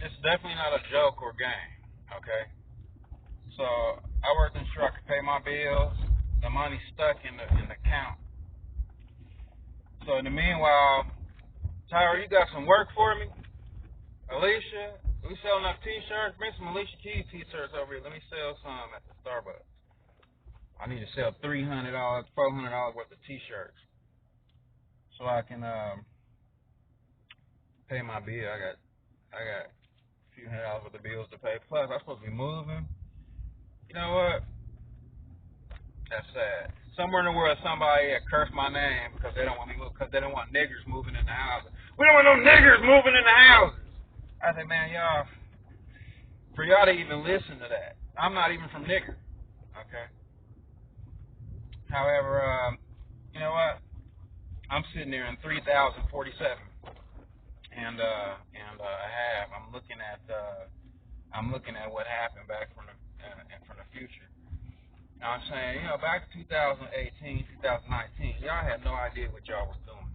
it's definitely not a joke or game. Okay. So I worked in truck to pay my bills. The money stuck in the account. So in the meanwhile, Tyra, you got some work for me? Alicia, we selling up t-shirts. Bring some Alicia Keys t-shirts over here. Let me sell some at the Starbucks. I need to sell $300, $400 worth of t-shirts so I can pay my bill. I got a few $100 worth of bills to pay. Plus, I'm supposed to be moving. You know what? That's sad. Somewhere in the world, somebody had cursed my name because they don't want me because they don't want niggers moving in the houses. We don't want no niggers moving in the houses. I said, man, y'all, for y'all to even listen to that, I'm not even from nigger. Okay. However, you know what? I'm sitting there in 3047, and I have. I'm looking at what happened back from the future. Now I'm saying, back in 2018, 2019, y'all had no idea what y'all was doing.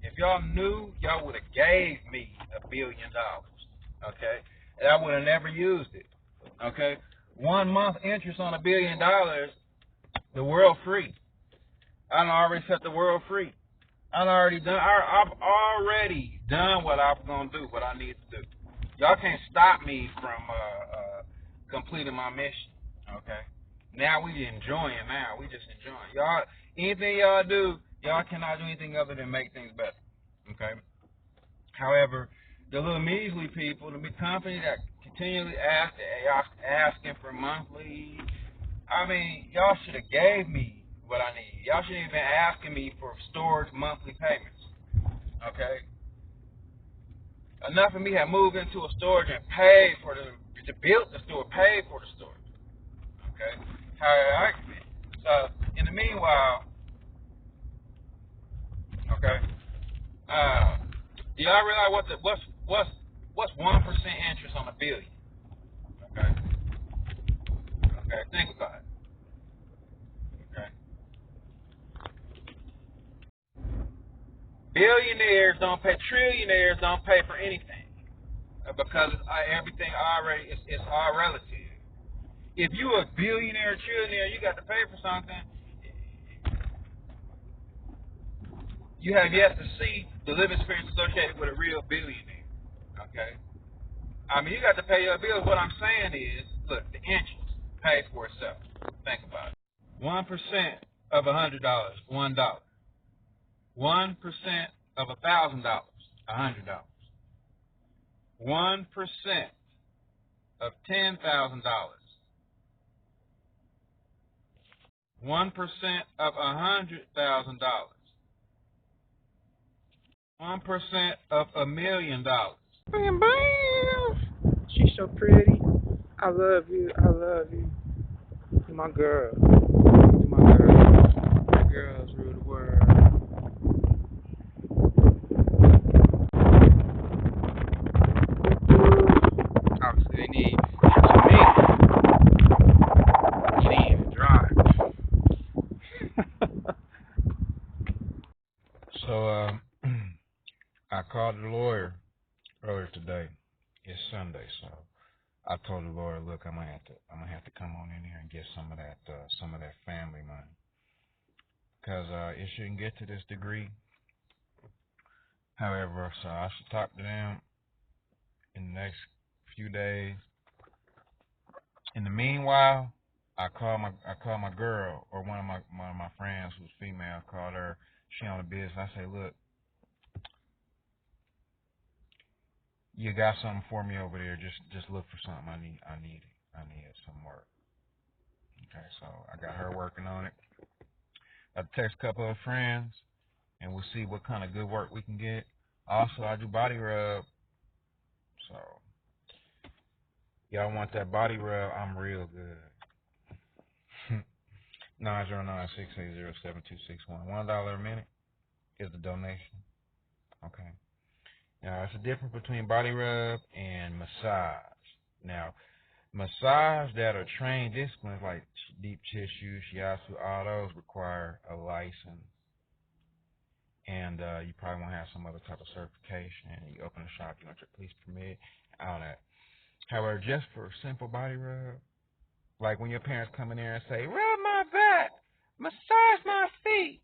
If y'all knew, y'all would have gave me $1 billion, okay? And I would have never used it, okay? 1 month interest on $1 billion, the world free. I done already set the world free. I've already done what I was gonna do, what I need to do. Y'all can't stop me from completing my mission, okay? Now we enjoying. Now we just enjoying. Y'all, anything y'all do, y'all cannot do anything other than make things better. Okay. However, the little measly people, the big company that continually asking for monthly. I mean, y'all should have gave me what I need. Y'all shouldn't have been asking me for storage monthly payments. Okay. Enough of me have moved into a storage and paid for to build the store, paid for the storage. Okay. So in the meanwhile, okay, do y'all realize what's 1% interest on $1 billion? Okay. Okay. Think about it. Okay. Trillionaires don't pay for anything because everything already it's all relative. If you a billionaire, trillionaire, you got to pay for something. You have yet to see the living experience associated with a real billionaire. Okay. I mean, you got to pay your bills. What I'm saying is, look, the interest pays for itself. Think about it. 1% of $100, $1. 1% of $1,000, $100. 1% of $10,000. 1% of $100,000. 1% of $1 million. Bam, bam. She's so pretty. I love you. I love you. You're my girl. You're my girl. My girls rule the world. Obviously, they need some meat. You need to drive. So, I called the lawyer earlier today. It's Sunday, so I told the lawyer, look, I'm gonna have to come on in here and get some of that family money, because it shouldn't get to this degree. However, so I should talk to them in the next few days. In the meanwhile, I call my girl, or one of my friends who's female. I called her. She on the business. I say, look, you got something for me over there? Just look for something. I need some work. Okay, so I got her working on it. I text a couple of friends, and we'll see what kind of good work we can get. Also, I do body rub. So y'all want that body rub? I'm real good. 909-680-7261. $1 a minute is the donation. Okay. Now, it's a difference between body rub and massage. Now, massage that are trained disciplines like deep tissue, shiatsu, all those require a license. And you probably want to have some other type of certification. You open a shop, you want your police permit, all that. However, just for a simple body rub, like when your parents come in there and say, rub my back, massage my feet,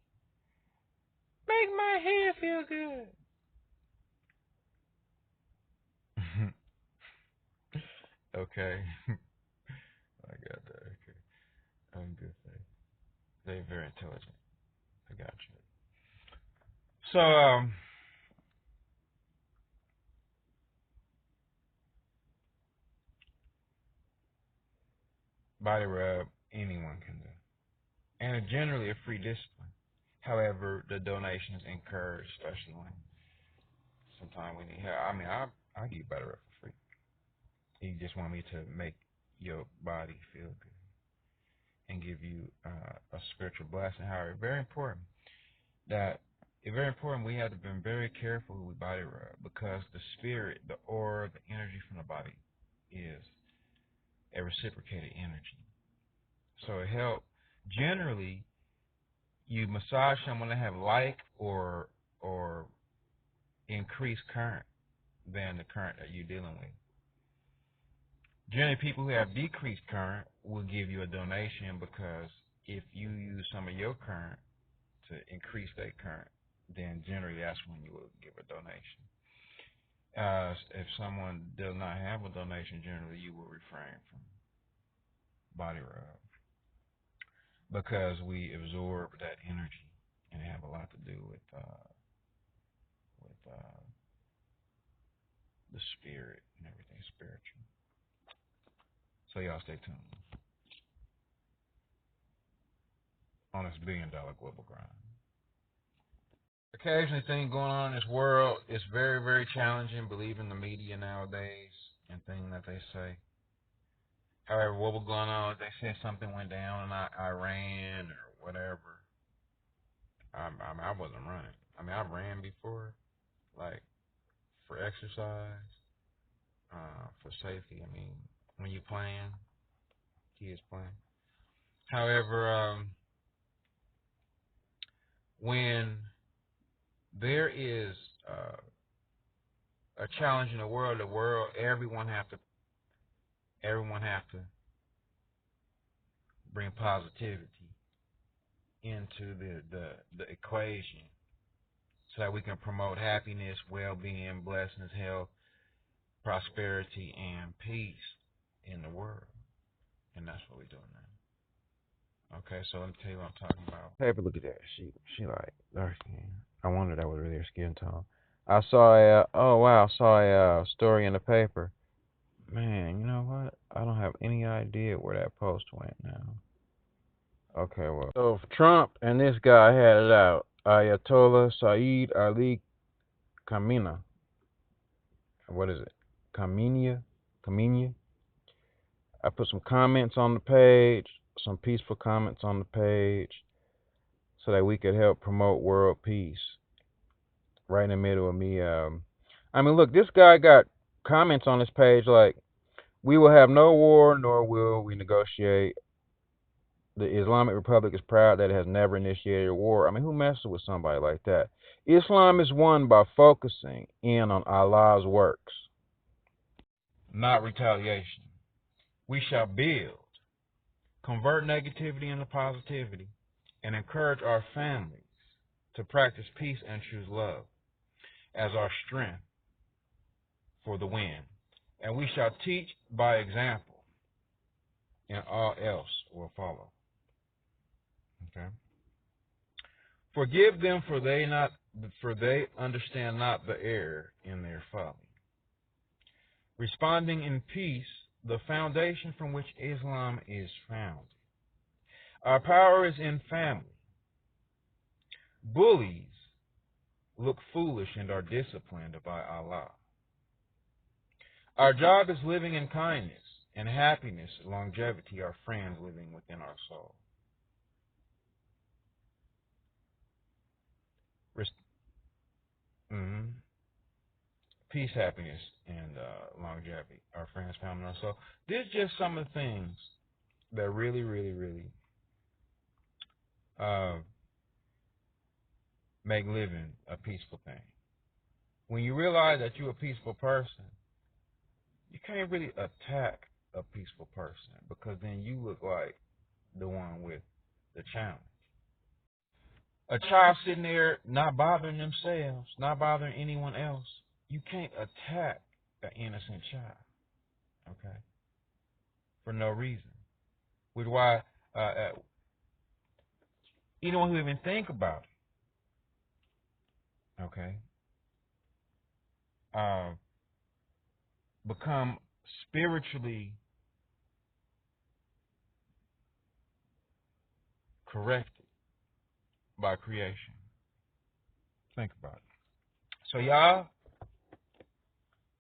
make my hair feel good. Okay. I got that. Okay. I'm good. They're very intelligent. I got you. So, body rub, anyone can do. And it's generally a free discipline. However, the donations encouraged, especially when sometimes we need help. I mean, I give body rub for free. You just want me to make your body feel good and give you a spiritual blessing. However, very important we have to be very careful with body rub, because the spirit, the aura, the energy from the body is a reciprocated energy. So it helps. Generally, you massage someone that have like or increased current than the current that you're dealing with. Generally, people who have decreased current will give you a donation, because if you use some of your current to increase that current, then generally that's when you will give a donation. If someone does not have a donation, generally you will refrain from body rub, because we absorb that energy and have a lot to do with the spirit and everything spiritual. So y'all stay tuned on this $1 billion global grind. Occasionally things going on in this world, it's very, very challenging believing the media nowadays and things that they say. However, what was going on is they said something went down in Iran or whatever. I wasn't running. I mean, I ran before, like for exercise, for safety. I mean, when you playing, kids playing. However, when there is a challenge in the world, everyone have to bring positivity into the equation, so that we can promote happiness, well-being, blessings, health, prosperity, and peace in the world. And that's what we're doing now. Okay, so let me tell you what I'm talking about. Paper, look at that. She like dark skin. I wondered that was really her skin tone. I saw a story in the paper. Man, you know what? I don't have any idea where that post went now. Okay, well. So Trump and this guy had it out. Ayatollah Saeed Ali Khamenei. What is it? Khamenei? I put some comments on the page, some peaceful comments on the page, so that we could help promote world peace. Right in the middle of me. I mean, look, this guy got comments on his page like, "We will have no war, nor will we negotiate. The Islamic Republic is proud that it has never initiated a war." I mean, who messes with somebody like that? Islam is won by focusing in on Allah's works, not retaliation. We shall build, convert negativity into positivity, and encourage our families to practice peace and choose love as our strength for the win. And we shall teach by example, and all else will follow. Okay. Forgive them, for they understand not the error in their folly. Responding in peace, the foundation from which Islam is founded. Our power is in family. Bullies look foolish and are disciplined by Allah. Our job is living in kindness, and happiness, longevity, are friends living within our soul. Peace, happiness, and longevity are friends found in our soul. These are just some of the things that really, really, really make living a peaceful thing. When you realize that you're a peaceful person, You can't really attack a peaceful person because then you look like the one with the challenge. A child sitting there not bothering themselves, not bothering anyone else, you can't attack an innocent child, okay, for no reason. Which is why anyone who even think about it, okay, uh, become spiritually corrected by creation. Think about it. So y'all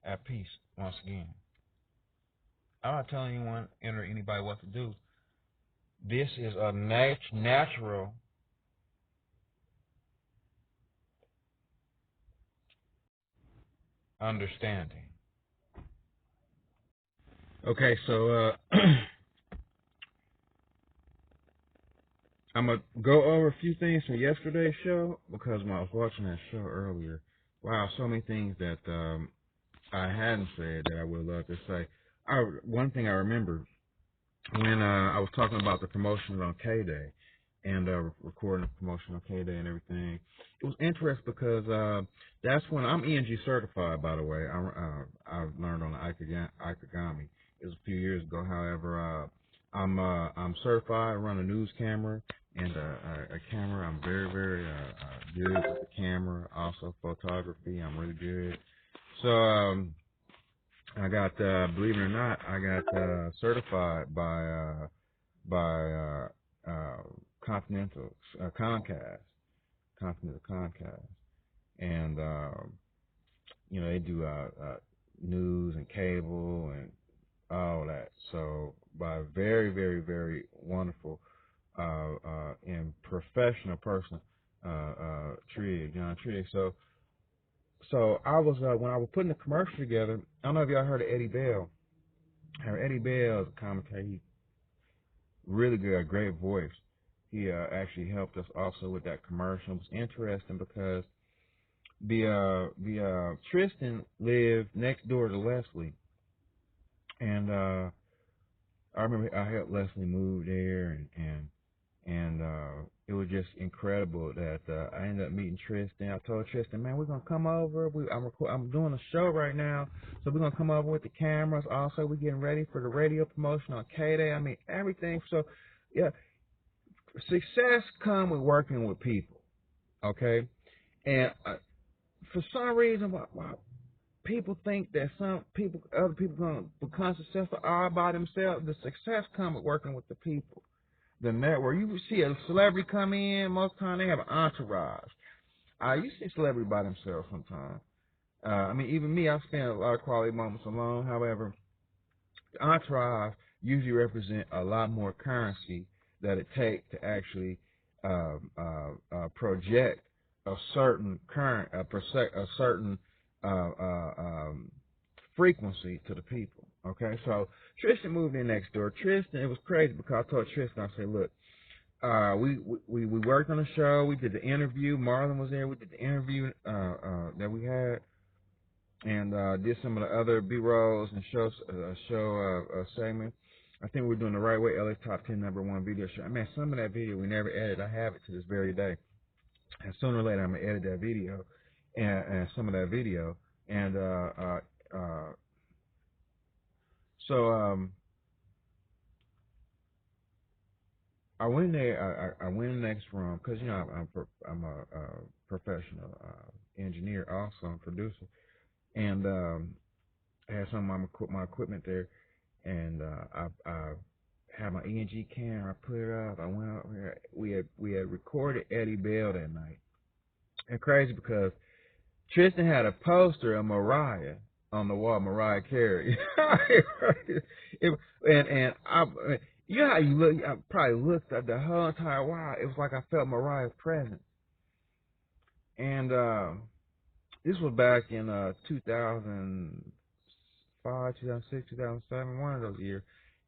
at peace once again. I'm not telling anyone or anybody what to do. This is a natural understanding. Okay, so I'm gonna go over a few things from yesterday's show because when I was watching that show earlier, wow, so many things that I hadn't said that I would love to say. One thing I remember when I was talking about the promotion on K-Day and recording the promotion on K-Day and everything, it was interesting because that's when I'm ENG certified, by the way. I learned on the Ikegami. It was a few years ago. However, I'm certified. I run a news camera and a camera. I'm very, very good with the camera. Also photography. I'm really good. So I got, believe it or not, I got certified by Continental Continental Comcast, and they do news and cable and all that. So by a very, very, very wonderful and professional person, John Trigg. So I was when I was putting the commercial together. I don't know if y'all heard of Eddie Bell. Eddie Bell is a commentator. He's really good, a great voice. He actually helped us also with that commercial. It was interesting because the Tristan lived next door to Leslie, and I remember I helped Leslie move there, and it was just incredible that I ended up meeting Tristan. I told Tristan, man, we're gonna come over. I'm doing a show right now, so we're gonna come over with the cameras. Also, we're getting ready for the radio promotion on K-Day. I mean, everything. So, yeah, success comes with working with people. Okay, and for some reason, why people think that other people gonna become successful all by themselves. The success comes with working with the people. The network. You see a celebrity come in, most of the time they have an entourage. You see celebrity by themselves sometimes. I mean, even me, I spend a lot of quality moments alone. However, the entourage usually represent a lot more currency that it takes to actually project a certain a certain frequency to the people. Okay, so Tristan moved in next door. Tristan, it was crazy because I told Tristan, I said, look, we worked on the show. We did the interview. Marlon was there. We did the interview that we had, and did some of the other B-rolls and show segments. I think we're doing the right way. LA's Top 10 #1 video show. I mean, some of that video we never edited. I have it to this very day. And sooner or later, I'm gonna edit that video and some of that video. And so I went in there. I went in the next room because I'm a professional engineer, also a producer, and I had some of my equipment there, and I had my ENG camera. I put it up. I went up here. We had recorded Eddie Bell that night, and crazy because Tristan had a poster of Mariah on the wall, Mariah Carey. and I, you know how you look. I probably looked at the whole entire wall. It was like I felt Mariah's presence. And this was back in 2005, 2006, 2007, one of those years.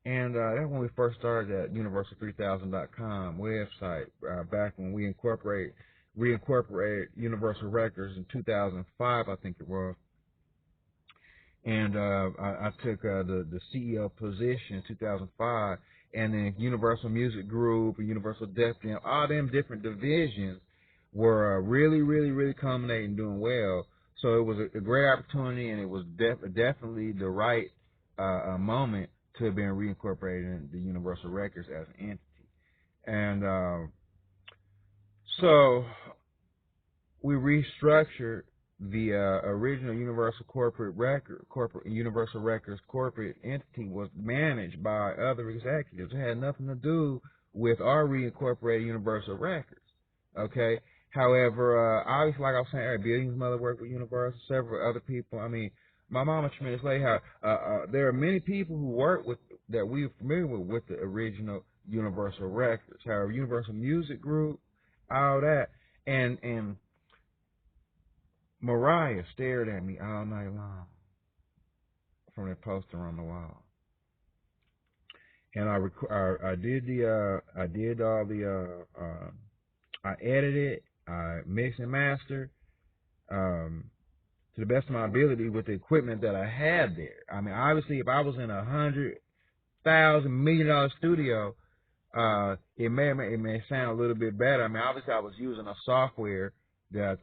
And that's when we first started that Universal3000.com website. Back when we reincorporated Universal Records in 2005, I think it was. and I took the CEO position in 2005, and then Universal Music Group and Universal Def Jam, all them different divisions were really, really, really culminating, doing well. So it was a great opportunity, and it was definitely the right moment to have been reincorporated in the Universal Records as an entity. And so we restructured the original Universal Records corporate entity was managed by other executives. It had nothing to do with our reincorporated Universal Records. Okay. However, obviously, like I was saying, Eric Billion's mother worked with Universal, several other people. I mean, my mom, a tremendous lady. There are many people who work with that we're familiar with the original Universal Records. However, Universal Music Group, all that, and Mariah stared at me all night long from that poster on the wall, and I edited, I mixed and mastered to the best of my ability with the equipment that I had there. I mean, obviously, if I was in $100,000 million studio, it may sound a little bit better. I mean, obviously, I was using a software that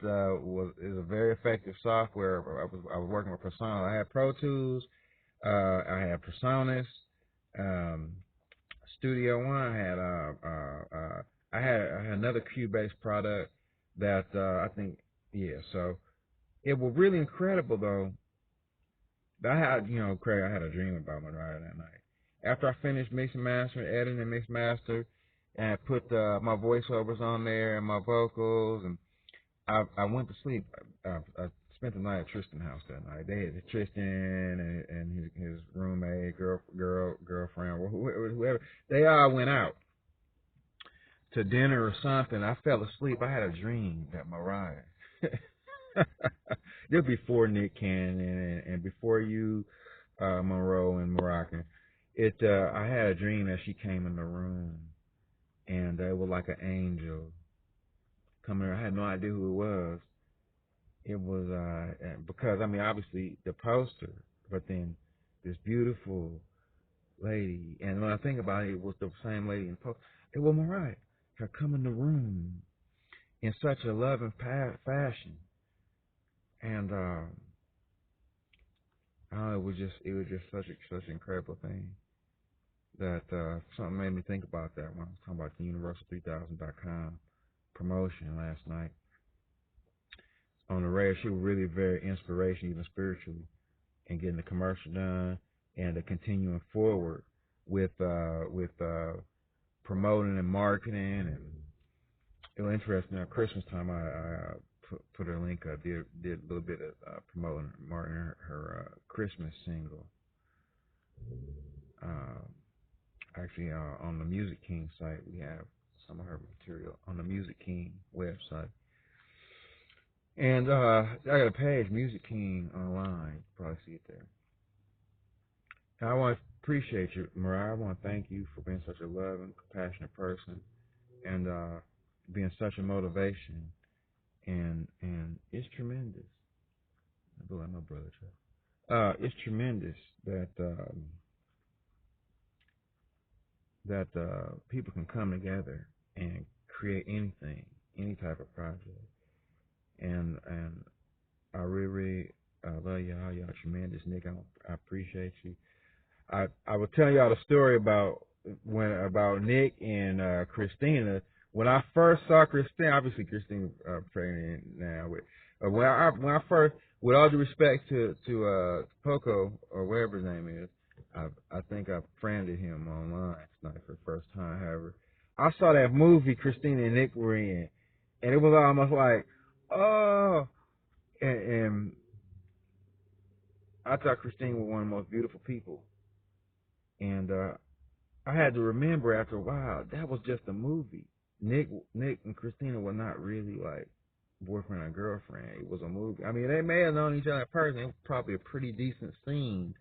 is a very effective software. I was working with Persona. I had Pro Tools. I had Personas, Studio One. I had another Cube-based product that I think, yeah. So it was really incredible though. I had, Craig, I had a dream about Mariah that night. After I finished mixing, mastering, editing, and mix master, and I put my voiceovers on there and my vocals, and I went to sleep. I spent the night at Tristan's house that night. They had Tristan and his roommate, girlfriend, or whoever. They all went out to dinner or something. I fell asleep. I had a dream that Mariah. This before Nick Cannon and before you, Monroe and Moroccan. I had a dream that she came in the room, and it was like an angel coming. I had no idea who it was. It was because I mean obviously the poster, but then this beautiful lady, and when I think about it, it was the same lady in the poster. It was Mariah. Her come in the room in such a loving fashion, and it was just such an incredible thing that something made me think about that when I was talking about the Universal3000.com promotion last night on the radio. She was really very inspirational, even spiritually, in getting the commercial done and continuing forward with promoting and marketing. And it was interesting. At Christmas time, I put her link up. Did a little bit of promoting, marketing her Christmas single. Actually, on the Music King site, we have some of her material on the Music King website. And I got a page, Music King online. You can probably see it there. And I want to appreciate you, Mariah. I want to thank you for being such a loving, compassionate person, and being such a motivation. And it's tremendous. I feel like my brother, Chuck. It's tremendous that people can come together and create anything, any type of project. And I really love y'all. Y'all tremendous, Nick. I appreciate you. I was telling y'all the story about Nick and Christina. When I first saw Christina, obviously Christina pregnant now. When I first, with all due respect to Poco or whatever his name is, I think I friended him online tonight for the first time. However, I saw that movie Christina and Nick were in, and it was almost like, oh, and I thought Christina was one of the most beautiful people, and I had to remember after a while that was just a movie. Nick and Christina were not really like boyfriend and girlfriend. It was a movie. I mean, they may have known each other in person. It was probably a pretty decent scene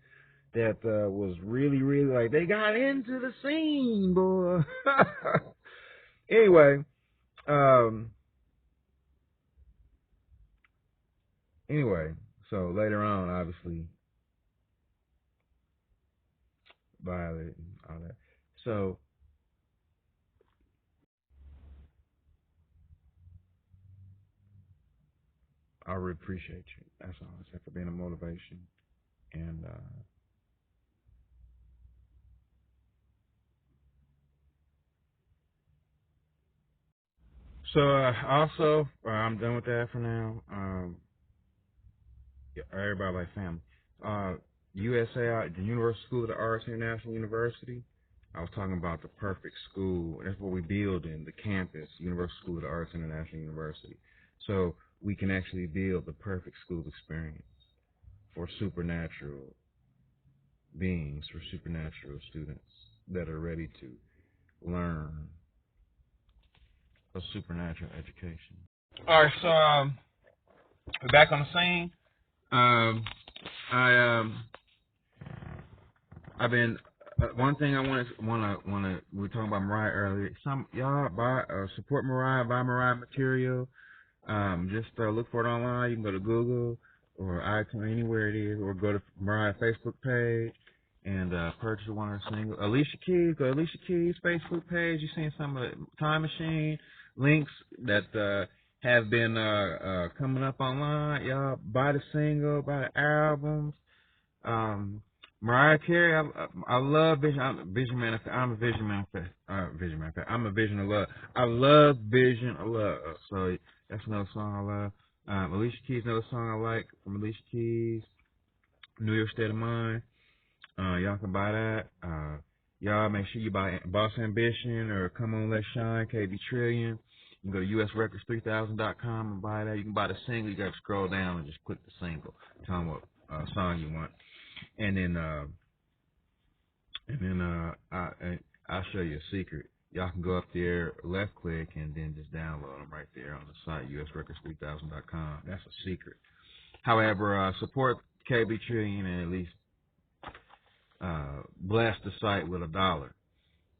that was really, really like they got into the scene, boy. Anyway, so later on, obviously, Violet and all that. So I really appreciate you. That's all I say, for being a motivation. And so also, I'm done with that for now. Yeah, everybody like family. USAI, the Universal School of the Arts International University. I was talking about the perfect school. That's what we build in the campus, Universal School of the Arts International University. So we can actually build the perfect school experience for supernatural beings, for supernatural students that are ready to learn a supernatural education. All right, so we're back on the scene. I've been one thing I want to we were talking about Mariah earlier. Some y'all buy support Mariah, buy Mariah material. Just look for it online. You can go to Google or iTunes, anywhere it is, or go to Mariah Facebook page and purchase one of her singles. Alicia Keys, go to Alicia Keys Facebook page. You're seeing some of the Time Machine links that have been coming up online. Y'all buy the single, buy the albums. Mariah Carey, I love Vision. I'm a Vision Manifest. I'm a Vision Manifest. Vision Manifest. I'm a Vision of Love. I love Vision of Love. So that's another song I love. Alicia Keys, another song I like from Alicia Keys. New York State of Mind. Y'all can buy that. Y'all make sure you buy Boss Ambition or Come On Let's Shine, KB Trillion. You can go to usrecords3000.com and buy that. You can buy the single. You got to scroll down and just click the single. Tell them what song you want. And then I'll show you a secret. Y'all can go up there, left click, and then just download them right there on the site, usrecords3000.com. That's a secret. However, support KB Trillion and at least bless the site with $1.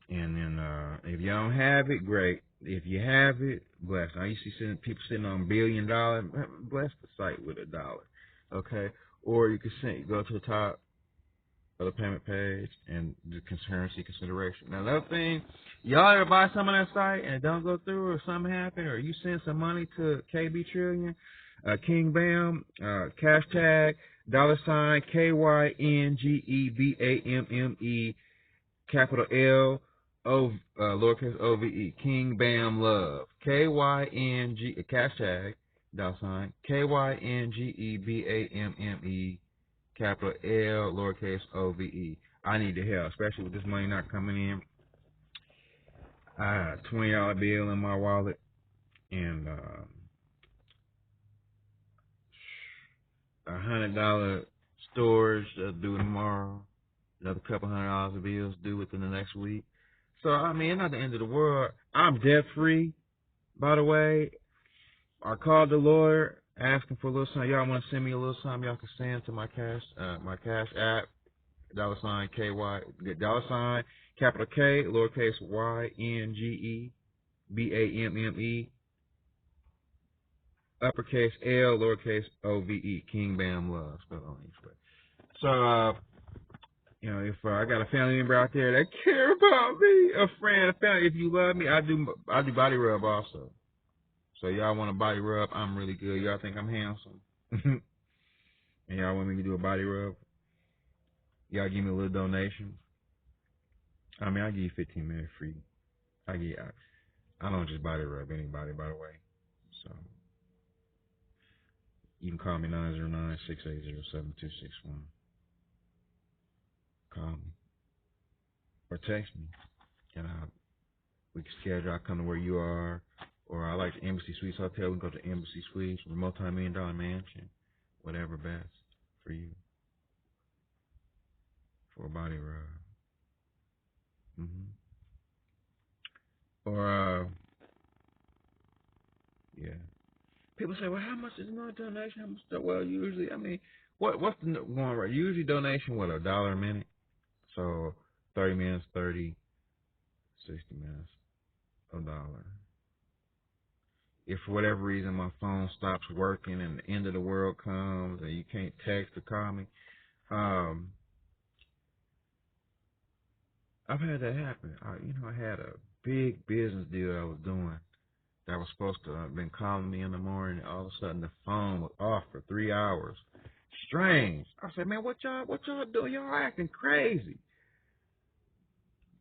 And then if you don't have it, great. If you have it, bless. I used to see people sitting on $1 billion. Bless the site with $1. Okay? Or you can go to the top of the payment page and the currency consideration. Now, another thing, y'all ever buy some on that site and it don't go through or something happen, or you send some money to KB Trillion, King Bam, cash tag, $ KYNGEBAMME, capital L, lowercase OVE, King Bam Love, KYNG, cash tag, $ KYNGEBAMME, capital L, lowercase OVE. I need the help, especially with this money not coming in. I had a $20 bill in my wallet and $100 storage due tomorrow. Another couple $100 of bills due within the next week. So I mean, it's not the end of the world. I'm debt free, by the way. I called the lawyer asking for a little something. Y'all want to send me a little something? Y'all can send to my cash app. $ KY, capital K, lowercase YNGEBAMME, uppercase L, lowercase OVE, King Bam Love, spelled on each way. So, if I got a family member out there that care about me, a friend, a family, if you love me, I do body rub also. So y'all want a body rub? I'm really good. Y'all think I'm handsome? And y'all want me to do a body rub? Y'all give me a little donation. I mean, I'll give you 15 minutes free. I don't just body rub anybody, by the way. So you can call me 909-680-7261. Call me or text me, and we can schedule. I come to where you are, or I like the Embassy Suites Hotel. We can go to Embassy Suites, a multi-million-dollar mansion, whatever best for you for a body rub. Or yeah. People say, well, how much is no donation? How much? Well, usually, I mean, what's the one right? Usually donation, what, $1 a minute? So 30 minutes, 30, 60 minutes, $1. If for whatever reason my phone stops working and the end of the world comes and you can't text or call me, I've had that happen. I had a big business deal I was doing that was supposed to have been calling me in the morning. All of a sudden, the phone was off for 3 hours. Strange. I said, man, what y'all doing? Y'all acting crazy.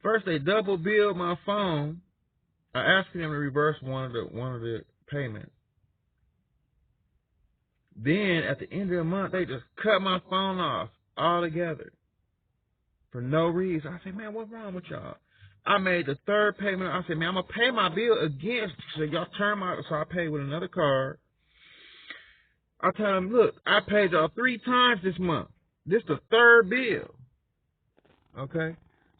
First, they double billed my phone. I asked them to reverse one of the payments. Then, at the end of the month, they just cut my phone off altogether for no reason. I said, man, what's wrong with y'all? I made the third payment. I said, man, I'm going to pay my bill again. So y'all turn my, so I paid with another card. I tell them, look, I paid y'all 3 times this month. This is the third bill. Okay?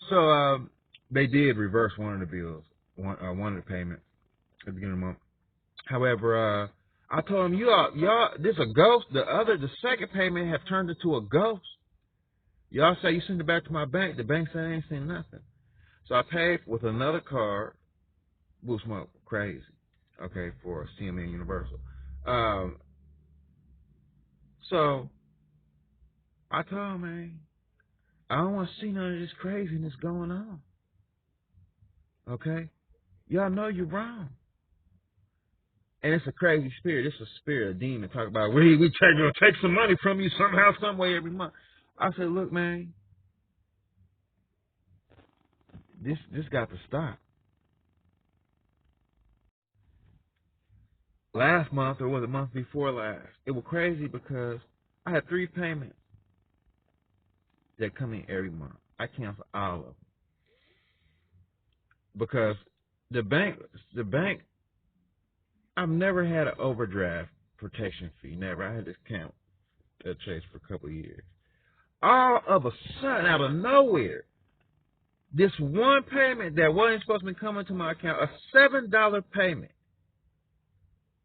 So, they did reverse one of the bills, one of the payments at the beginning of the month. However, I told them, y'all, this a ghost. The second payment have turned into a ghost. Y'all say you send it back to my bank. The bank said they ain't seen nothing. So I paid with another card, Blue Smoke, crazy, okay, for CMN Universal. So I told him, man, I don't want to see none of this craziness going on. Okay? Y'all know you're wrong. And it's a crazy spirit. It's a spirit, a demon. Talk about, we gonna take some money from you somehow, some way every month. I said, look, man, this got to stop. Last month, or was it month before last, it was crazy because I had 3 payments that come in every month. I cancel all of them because the bank, I've never had an overdraft protection fee. Never. I had this account at Chase for a couple of years. All of a sudden, out of nowhere, this one payment that wasn't supposed to be coming to my account, a $7 payment.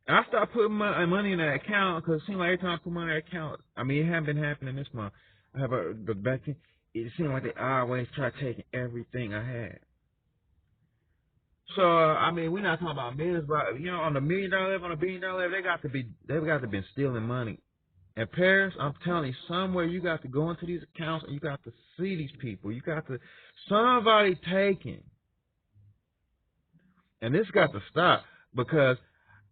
And I started putting my money in that account because it seemed like every time I put money in that account, I mean, it hadn't been happening this month. But back then, it seemed like they always tried taking everything I had. So, I mean, we're not talking about millions, but, on the $1 million level, on the $1 billion level, they've got to be stealing money. And Paris, I'm telling you, somewhere you got to go into these accounts and you got to see these people. You got to, somebody taking. And this got to stop because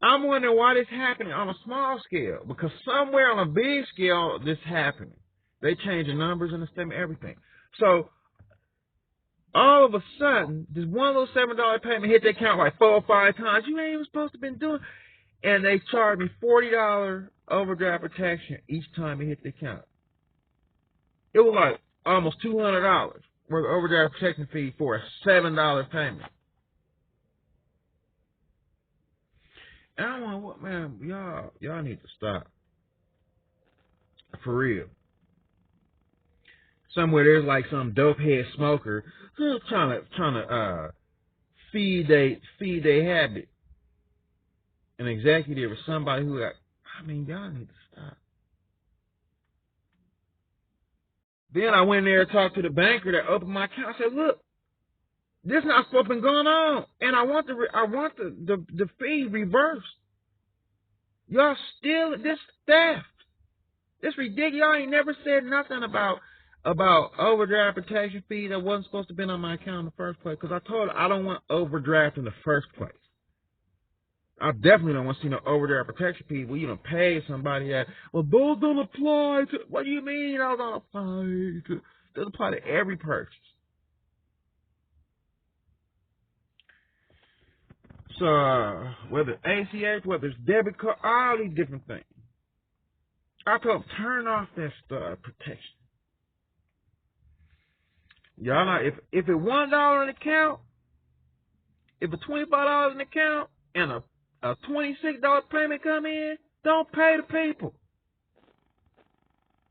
I'm wondering why this happening on a small scale. Because somewhere on a big scale, this happening. They change the numbers in the statement, everything. So, all of a sudden, this one little $7 payment hit the account like 4 or 5 times. You ain't even supposed to been doing. And they charged me $40 overdraft protection each time it hit the account. It was like almost $200 worth of overdraft protection fee for a $7 payment. And I wonder, what, man, y'all need to stop. For real. Somewhere there's like some dope head smoker who's trying to feed they habit. An executive or somebody who got, I mean, y'all need to stop. Then I went there and talked to the banker that opened my account. I said, look, this not supposed to be going on, and I want the fee reversed. Y'all still this theft. This ridiculous. Y'all ain't never said nothing about overdraft protection fee that wasn't supposed to be on my account in the first place. Because I told her I don't want overdraft in the first place. I definitely don't want to see no overdraft protection fee where you don't pay somebody that, well, those don't apply to, what do you mean those don't apply to? Those apply to every purchase. So, whether it's ACH, whether it's debit card, all these different things. I told them, turn off that protection. Y'all know, if it's $1 in the account, if it's $25 in the account, and a $26 payment come in, don't pay the people.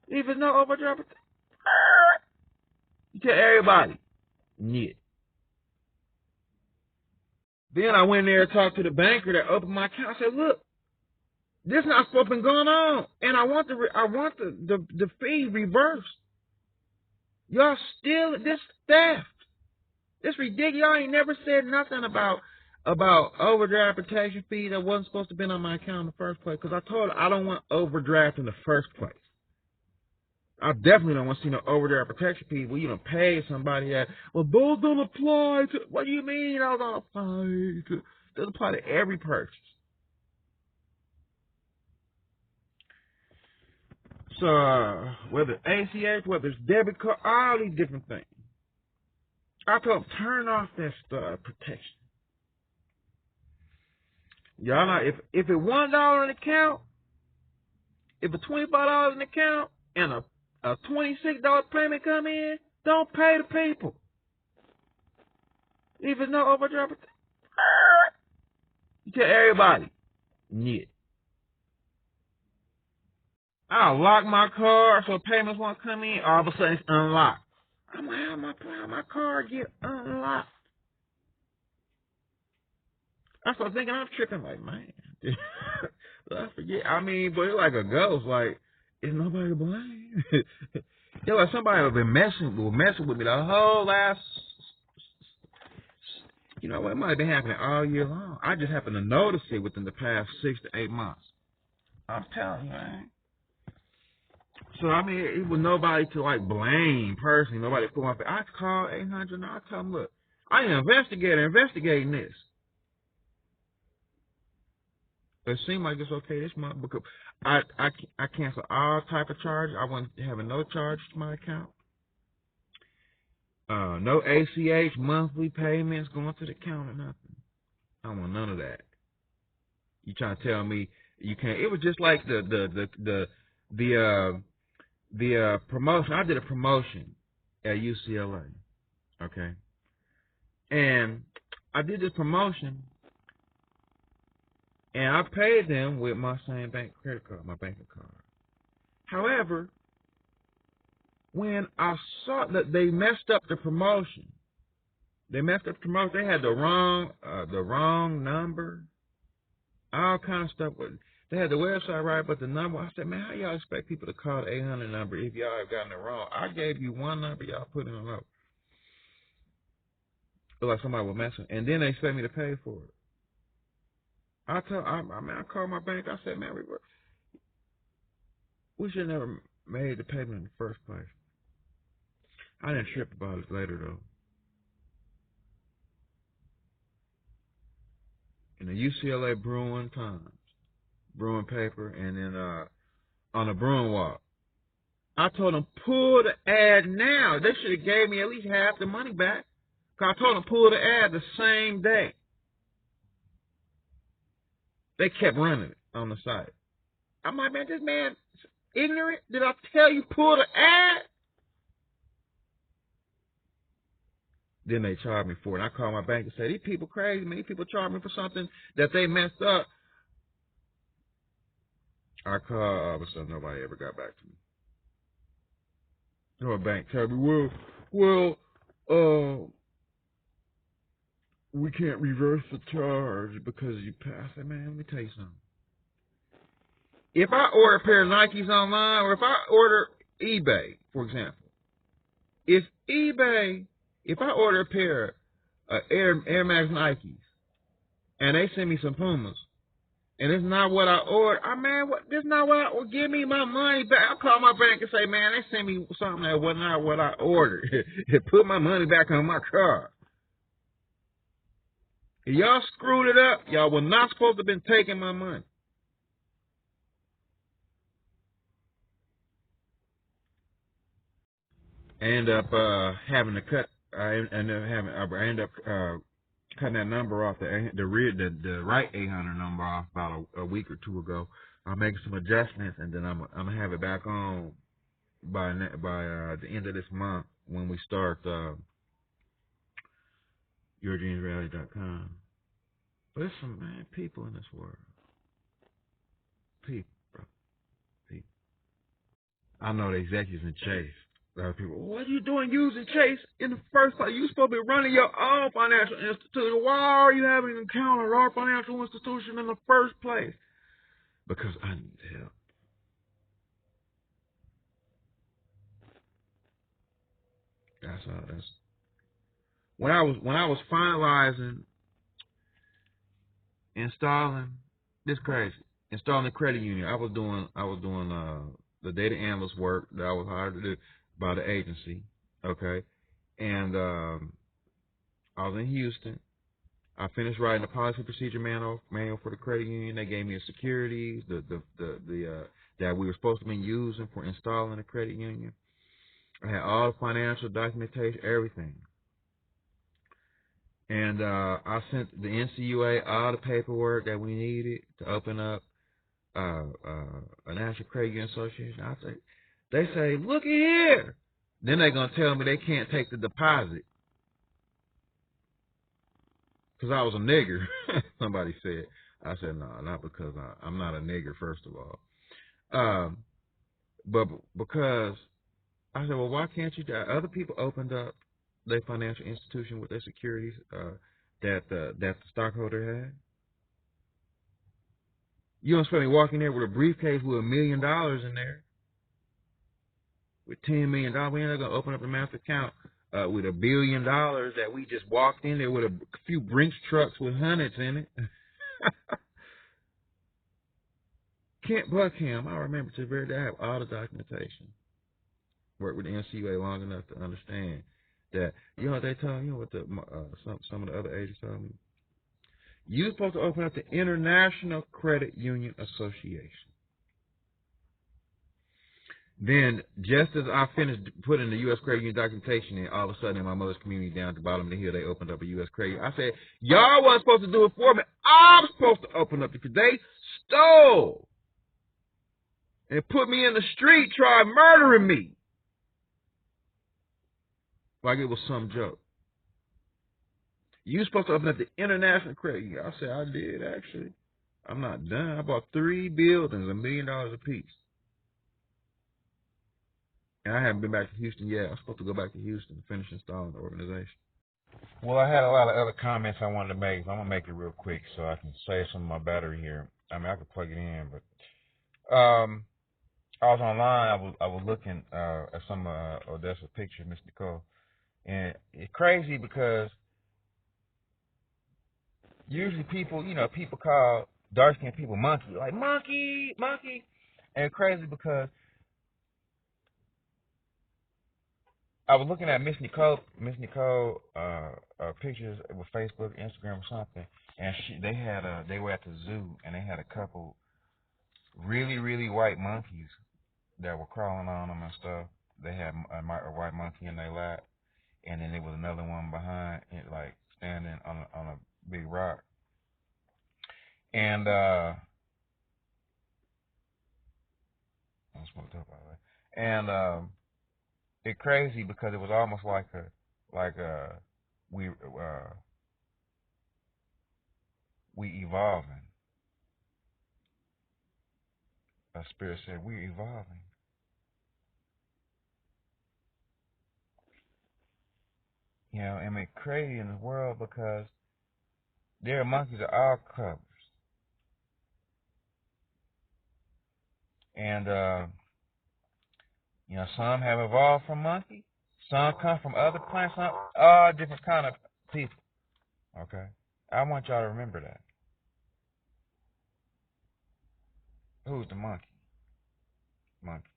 If there's no overdraft, you tell everybody, yeah. Then I went there and talked to the banker that opened my account. I said, look, this not supposed to be going on, and I want the fee reversed. Y'all still this theft. This ridiculous. Y'all ain't never said nothing about overdraft protection fee that wasn't supposed to be on my account in the first place. Because I told her I don't want overdraft in the first place. I definitely don't want to see no over-there protection people. You know, pay somebody that, well, those don't apply to, what do you mean those don't apply to? Those apply to every purchase. So, whether ACH, whether it's debit card, all these different things. I told them, turn off that protection. Y'all know, if it $1 in the account, if a $25 in the account, and a $26 payment come in, don't pay the people. If it's no overdraft, you tell everybody, yeah. I'll lock my card so payments won't come in. All of a sudden it's unlocked. I'm like, how my card get unlocked? I started thinking I'm tripping. Like, man, I forget. I mean, but it's like a ghost. Like, is nobody to blame? It's like somebody has been messing with me the whole last. You know what? It might have been happening all year long. I just happened to notice it within the past 6 to 8 months. I'm telling you, man. So, I mean, it was nobody to, like, blame personally. Nobody put my face. I called 800 and I tell them, look, I am investigating this. It seemed like it's okay this month because I cancel all type of charges. I wasn't having no charge to my account. No ACH monthly payments going to the account or nothing. I don't want none of that. You trying to tell me you can't? It was just like the promotion. I did a promotion at UCLA, okay, and I did this promotion, and I paid them with my same bank credit card, my banking card. However, when I saw that they messed up the promotion, they had the wrong number, all kind of stuff. They had the website right, but the number, I said, man, how y'all expect people to call the 800 number if y'all have gotten it wrong? I gave you one number, y'all put in a note. It was like somebody was messing, and then they expect me to pay for it. I called my bank. I said, man, we should have never made the payment in the first place. I didn't trip about it later, though. In the UCLA Bruin Times, Bruin paper, and then on the Bruin Walk. I told them, pull the ad now. They should have gave me at least half the money back. Because I told them, pull the ad the same day. They kept running it on the site. I'm like, man, this man ignorant. Did I tell you pull the ad? Then they charged me for it. I called my bank and said, these people crazy, man. These people charge me for something that they messed up. I called, all of a sudden, nobody ever got back to me. No bank told me, well, we can't reverse the charge because you passed. I said, man, let me tell you something. If I order a pair of Nikes online, or if I order eBay, for example, if I order a pair of Air Max Nikes, and they send me some Pumas, and it's not what I ordered, this is not what give me my money back. I call my bank and say, man, they sent me something that was not what I ordered. Put my money back on my card. If y'all screwed it up, y'all were not supposed to have been taking my money. I end up having to cut. I end up cutting that number off, the right 800 number off about a week or two ago. I'm making some adjustments, and then I'm gonna have it back on by the end of this month when we start YourDreamsReality.com. But there's some people in this world. People, bro. People. I know the executives in Chase. A lot of people, what are you doing using Chase in the first place? You're supposed to be running your own financial institution. Why are you having an account at our financial institution in the first place? Because I need help. That's all. When I was finalizing installing the credit union, I was doing the data analyst work that I was hired to do by the agency. Okay, and I was in Houston. I finished writing the policy procedure manual for the credit union. They gave me the securities, that we were supposed to be using for installing the credit union. I had all the financial documentation, everything. And I sent the NCUA all the paperwork that we needed to open up a National Credit Union Association. They say, look here. Then they're going to tell me they can't take the deposit. Because I was a nigger, somebody said. I said, no, not because I'm not a nigger, first of all. But because I said, well, why can't you? Other people opened up their financial institution with their securities that the stockholder had. You don't expect me walking there with a briefcase with $1 million in there, with $10 million. We ain't going to open up a master account with $1 billion that we just walked in there with a few Brinks trucks with hundreds in it. Kent Buckham, I remember to the very day, I have all the documentation. Worked with the NCUA long enough to understand that, you know what they told me, what some of the other agents told me? You're supposed to open up the International Credit Union Association. Then, just as I finished putting the U.S. Credit Union documentation in, all of a sudden in my mother's community down at the bottom of the hill, they opened up a U.S. Credit Union. I said, y'all wasn't supposed to do it for me. I'm supposed to open up because they stole and put me in the street, tried murdering me. Like it was some joke. You supposed to open up the International Credit Union. I said, I did, actually. I'm not done. I bought 3 buildings, $1 million a piece. And I haven't been back to Houston yet. I'm supposed to go back to Houston to finish installing the organization. Well, I had a lot of other comments I wanted to make. I'm going to make it real quick so I can save some of my battery here. I mean, I could plug it in, but I was online. I was looking at some Odessa pictures, Miss Nicole. And it's crazy because usually people call dark-skinned people monkey. Like, monkey. And it's crazy because I was looking at Miss Nicole pictures with Facebook, Instagram, or something, and they were at the zoo, and they had a couple really, really white monkeys that were crawling on them and stuff. They had a white monkey in their lap, and then there was another one behind it, like standing on a big rock. And I smoked up by the way. And it's crazy because it was almost like we evolving. A spirit said we're evolving. You know, and it's crazy in the world because there are monkeys of all colors. And you know, some have evolved from monkeys, some come from other plants, some all different kind of people. Okay? I want y'all to remember that. Who's the monkey? Monkey.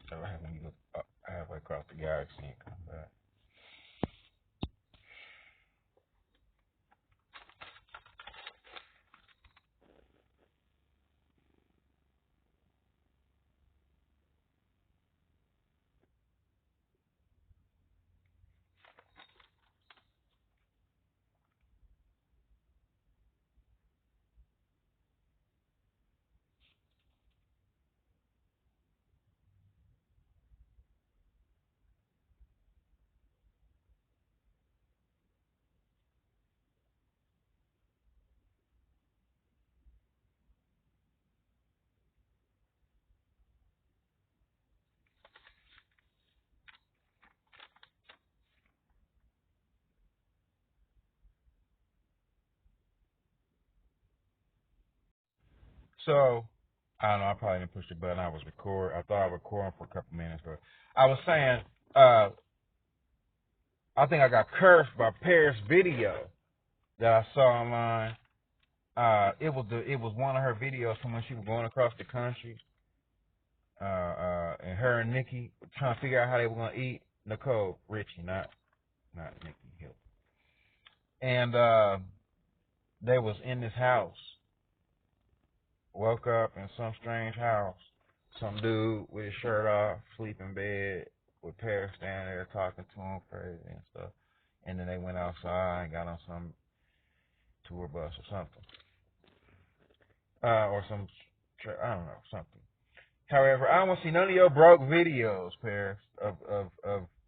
So I have to look up halfway across the galaxy and come back. So, I don't know, I probably didn't push the button. I thought I was recording for a couple minutes, but I was saying, I think I got cursed by Paris Video that I saw online It was one of her videos from when she was going across the country. And her and Nikki were trying to figure out how they were gonna eat. Nicole Richie, not Nikki Hill. And they was in this house. Woke up in some strange house. Some dude with his shirt off, sleep in bed, with Paris standing there talking to him crazy and stuff. And then they went outside and got on some tour bus or something. Or some, I don't know, something. However, I don't want to see none of your broke videos, Paris, of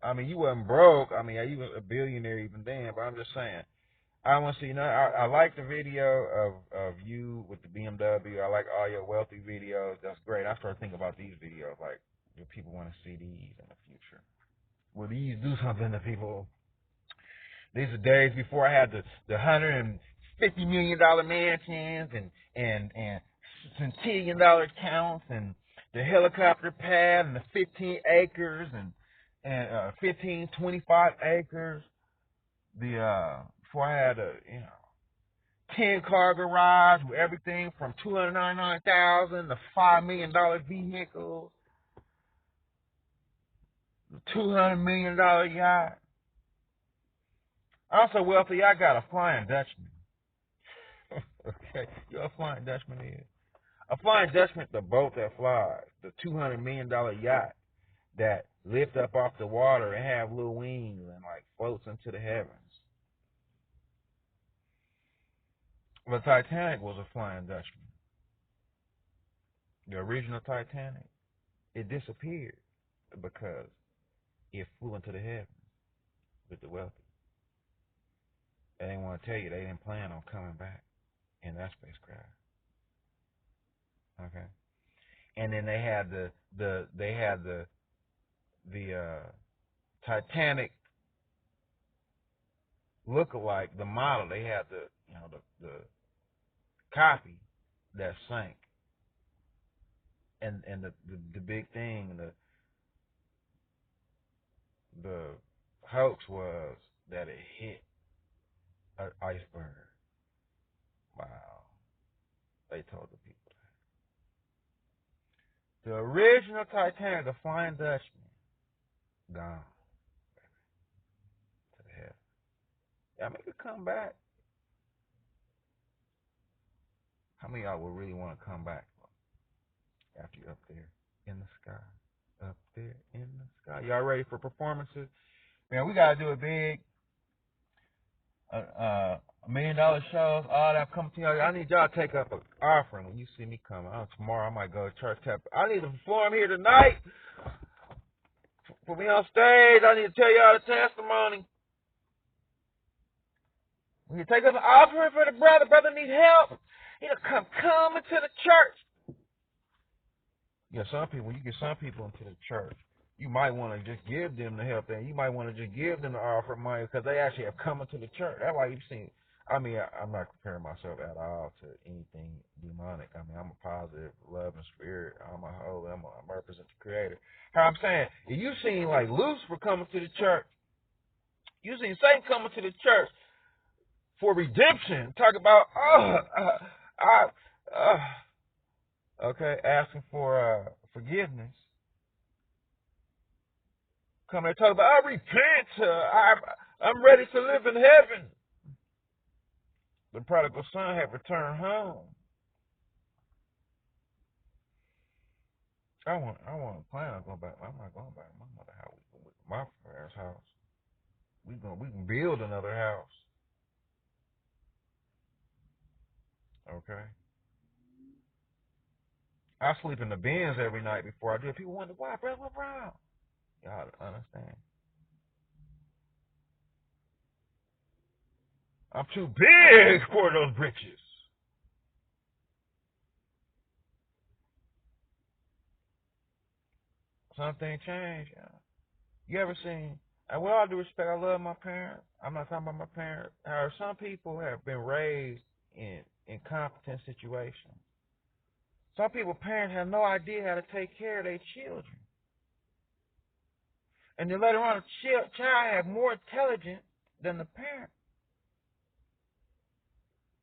I mean, you wasn't broke. I mean, you was a billionaire even then, but I'm just saying. I don't want to see none. I like the video of you with the BMW. I like all your wealthy videos. That's great. I started thinking about these videos, like, do people want to see these in the future? Will these do something to people? These are days before I had the $150 million mansions and centillion-dollar accounts and the helicopter pad and the 15 acres and 15, 25 acres. Before I had a 10-car garage with everything from $299,000 to $5 million vehicles, $200 million yacht. I'm so wealthy, I got a Flying Dutchman. Okay, you know what a Flying Dutchman is? A Flying Dutchman is the boat that flies, the $200 million yacht that lifts up off the water and have little wings and like floats into the heavens. The Titanic was a Flying Dutchman. The original Titanic, it disappeared because it flew into the heavens with the wealthy. They didn't want to tell you they didn't plan on coming back in that spacecraft. Okay, and then they had the Titanic look-alike, the model. They had the copy that sank, and the big thing, the hoax was that it hit an iceberg. Wow, they told the people that. The original Titanic, the Flying Dutchman, gone to the heaven. Yeah, make it come back. How many of y'all would really want to come back after you're up there in the sky? Up there in the sky. Y'all ready for performances? Man, we got to do it big. $1 million shows, all that coming to y'all. I need y'all to take up an offering when you see me coming. Tomorrow I might go to church tap. I need to perform here tonight. Put me on stage. I need to tell y'all the testimony. When you take up an offering for the brother need help. He'll come into the church. Yeah, when you get some people into the church, you might want to just give them the help, and you might want to just give them the offering money because they actually have come into the church. That's why you've seen. I mean, I'm not comparing myself at all to anything demonic. I mean, I'm a positive, loving spirit. I'm a holy. I represent the Creator. How I'm saying, if you've seen like Lucifer coming to the church, you've seen Satan coming to the church for redemption. Talk about okay, asking for forgiveness. Come and talk about, I repent. I'm ready to live in heaven. The prodigal son had returned home. I want to plan on going back. I'm not going back to my mother's house. My parents' house. We can build another house. Okay. I sleep in the bins every night before I do it. People wonder why, bro, what's wrong? Y'all understand. I'm too big for those britches. Something changed. You ever seen? And with all due respect, I love my parents. I'm not talking about my parents. However, some people have been raised in incompetent situations. Some people's parents have no idea how to take care of their children. And then later on, the child have more intelligence than the parent.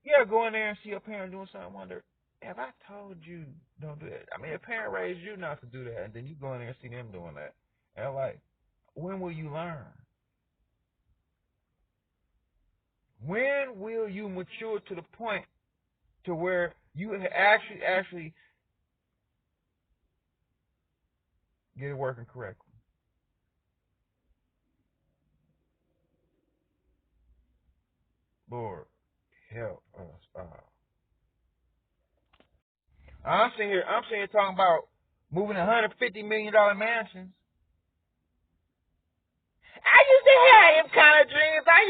Yeah, go in there and see a parent doing something. Wonder, have I told you don't do that? I mean, a parent raised you not to do that, and then you go in there and see them doing that. And I'm like, when will you learn? When will you mature to the point to where you actually get it working correctly? Lord, help us. I'm sitting here talking about moving $150 million mansions. I used to have them kind of dreams. I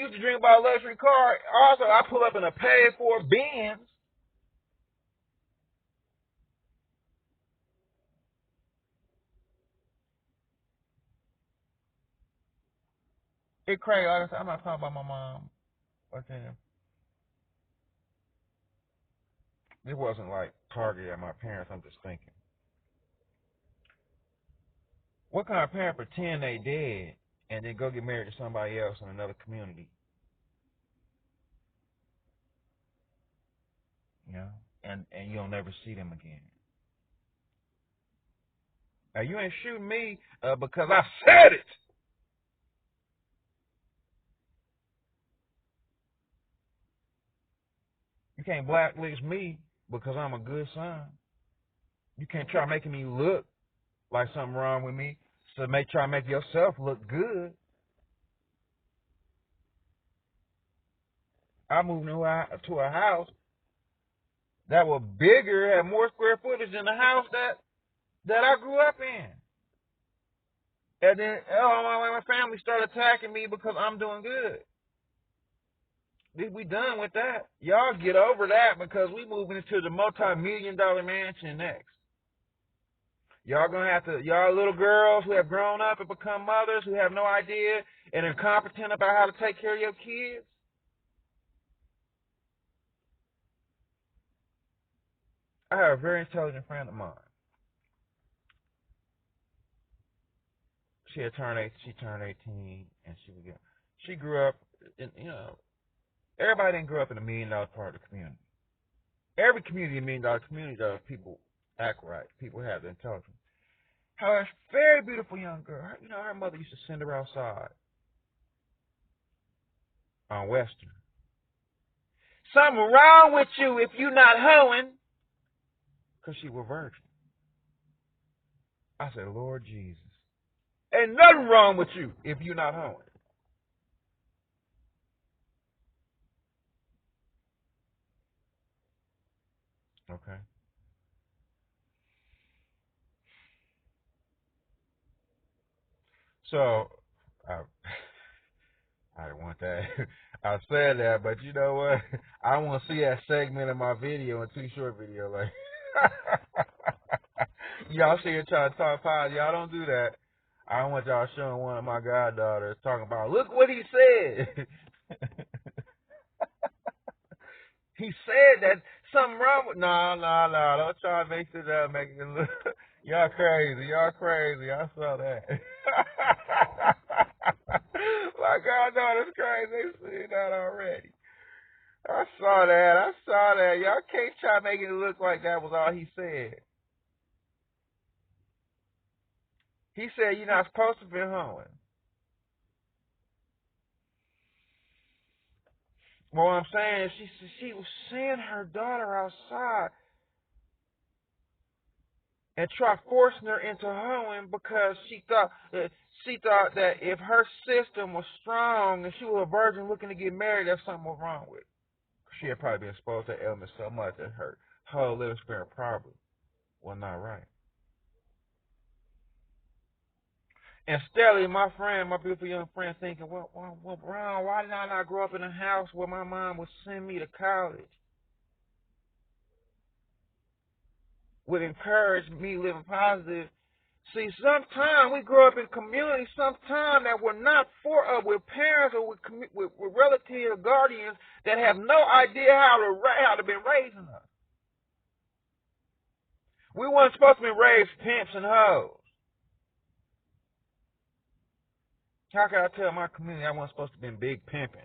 used to dream about a luxury car. Also, I pull up in a paid for Benz. It's crazy. Like I said, I'm not talking about my mom. Okay. It wasn't like targeted at my parents. I'm just thinking. What kind of parent pretend they dead and then go get married to somebody else in another community? You know? And you'll never see them again. Now, you ain't shooting me because I said it. You can't blacklist me because I'm a good son. You can't try making me look like something wrong with me. So try to make yourself look good. I moved to a house that was bigger, had more square footage than the house that I grew up in. And then my family started attacking me because I'm doing good. We done with that. Y'all get over that because we moving into the multi-million-dollar mansion next. Y'all gonna have to, y'all little girls who have grown up and become mothers who have no idea and are incompetent about how to take care of your kids. I have a very intelligent friend of mine. She turned 18 and she grew up in, everybody didn't grow up in $1 million part of the community. Every community, $1 million community, though, people act right. People have the intelligence. However, very beautiful young girl. Her mother used to send her outside on Western. Something wrong with you if you not hoeing. Because she was virgin. I said, Lord Jesus. Ain't nothing wrong with you if you not hoeing. Okay. So, I didn't want that. I said that, but you know what? I want to see that segment of my video in Too Short video. Like, y'all see it trying to talk positive. Y'all don't do that. I don't want y'all showing one of my goddaughters talking about, look what he said. He said that something wrong with. No. Don't try to make it up, make it look. Y'all crazy. I saw that. My goddaughter's crazy. They seen that already. I saw that. Y'all can't try to make it look like that was all he said. He said you're not supposed to be hoeing. Well, what I'm saying is she was seeing her daughter outside and try forcing her into hoeing because she thought that if her system was strong and she was a virgin looking to get married, that something was wrong with her. She had probably been exposed to that element so much that her whole living experience probably was not right. And Stelly, my beautiful young friend, thinking, well, Brown, why did I not grow up in a house where my mom would send me to college? Would encourage me living positive. See, sometimes we grow up in communities, sometimes that we're not with parents or with relatives or guardians that have no idea how to be raising us. We weren't supposed to be raised pimps and hoes. How can I tell my community I wasn't supposed to be big pimping?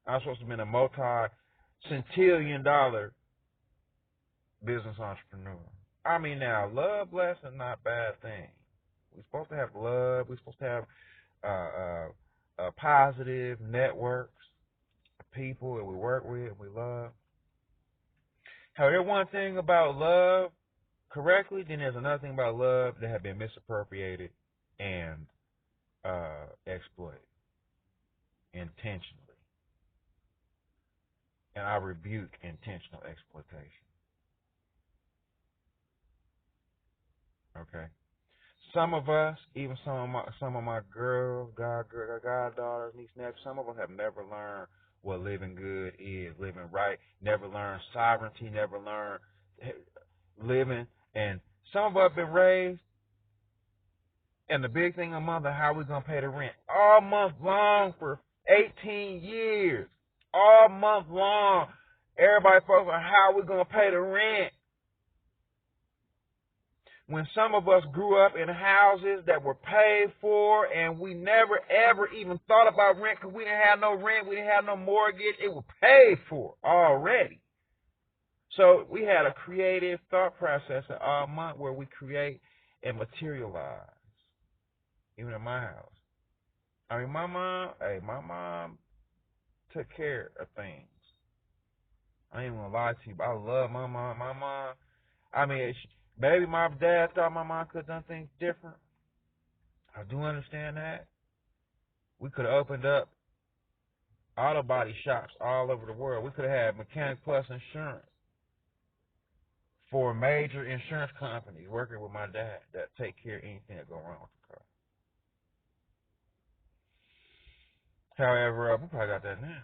I'm supposed to be a multi-centillion-dollar business entrepreneur. I mean, now, love, blessing, not a bad thing. We're supposed to have love. We're supposed to have positive networks of people that we work with and we love. However, one thing about love correctly, then there's another thing about love that have been misappropriated and exploited intentionally. And I rebuke intentional exploitation. Okay? Some of us, even some of my girls, goddaughters, nieces, nephews, some of us have never learned what living good is, living right, never learned sovereignty, never learned living. And some of us have been raised, and the big thing of mother, how we going to pay the rent? All month long for 18 years. All month long. Everybody focused on how we going to pay the rent. When some of us grew up in houses that were paid for and we never ever even thought about rent because we didn't have no rent, we didn't have no mortgage, it was paid for already. So we had a creative thought process all month where we create and materialize. Even in my house. I mean, my mom took care of things. I ain't gonna lie to you, but I love my mom. My mom, I mean, maybe my dad thought my mom could have done things different. I do understand that. We could have opened up auto body shops all over the world. We could have had Mechanic Plus Insurance for major insurance companies working with my dad that take care of anything that go wrong with the car. However, we probably got that now.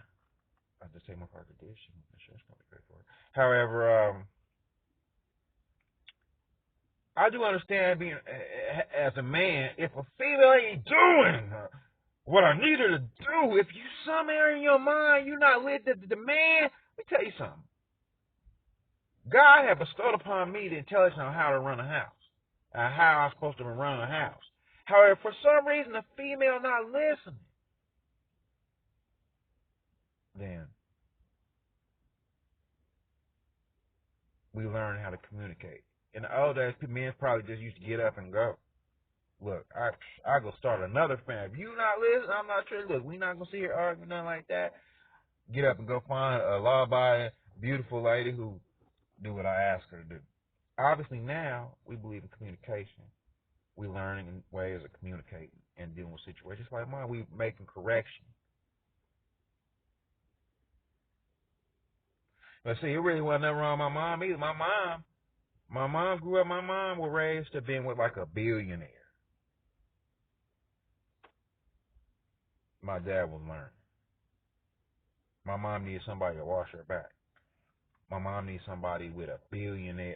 I just take my car to dish and insurance company pay for it. However, I do understand being as a man, if a female ain't doing what I need her to do, if you somewhere in your mind you're not with the man, let me tell you something. God has bestowed upon me the intelligence on how to run a house, how I'm supposed to run a house. However, for some reason, the female not listening, then we learn how to communicate. In the old days, men probably just used to get up and go. Look, I go start another family. If you not listening, I'm not sure. Look, we not gonna sit here arguing nothing like that. Get up and go find a law-abiding, beautiful lady who do what I ask her to do. Obviously now we believe in communication. We learning ways of communicating and dealing with situations like mine. We making correction. But see, it really wasn't nothing wrong with my mom either. My mom grew up. My mom was raised to being with like a billionaire. My dad was learning. My mom needed somebody to wash her back. My mom needed somebody with $1 billion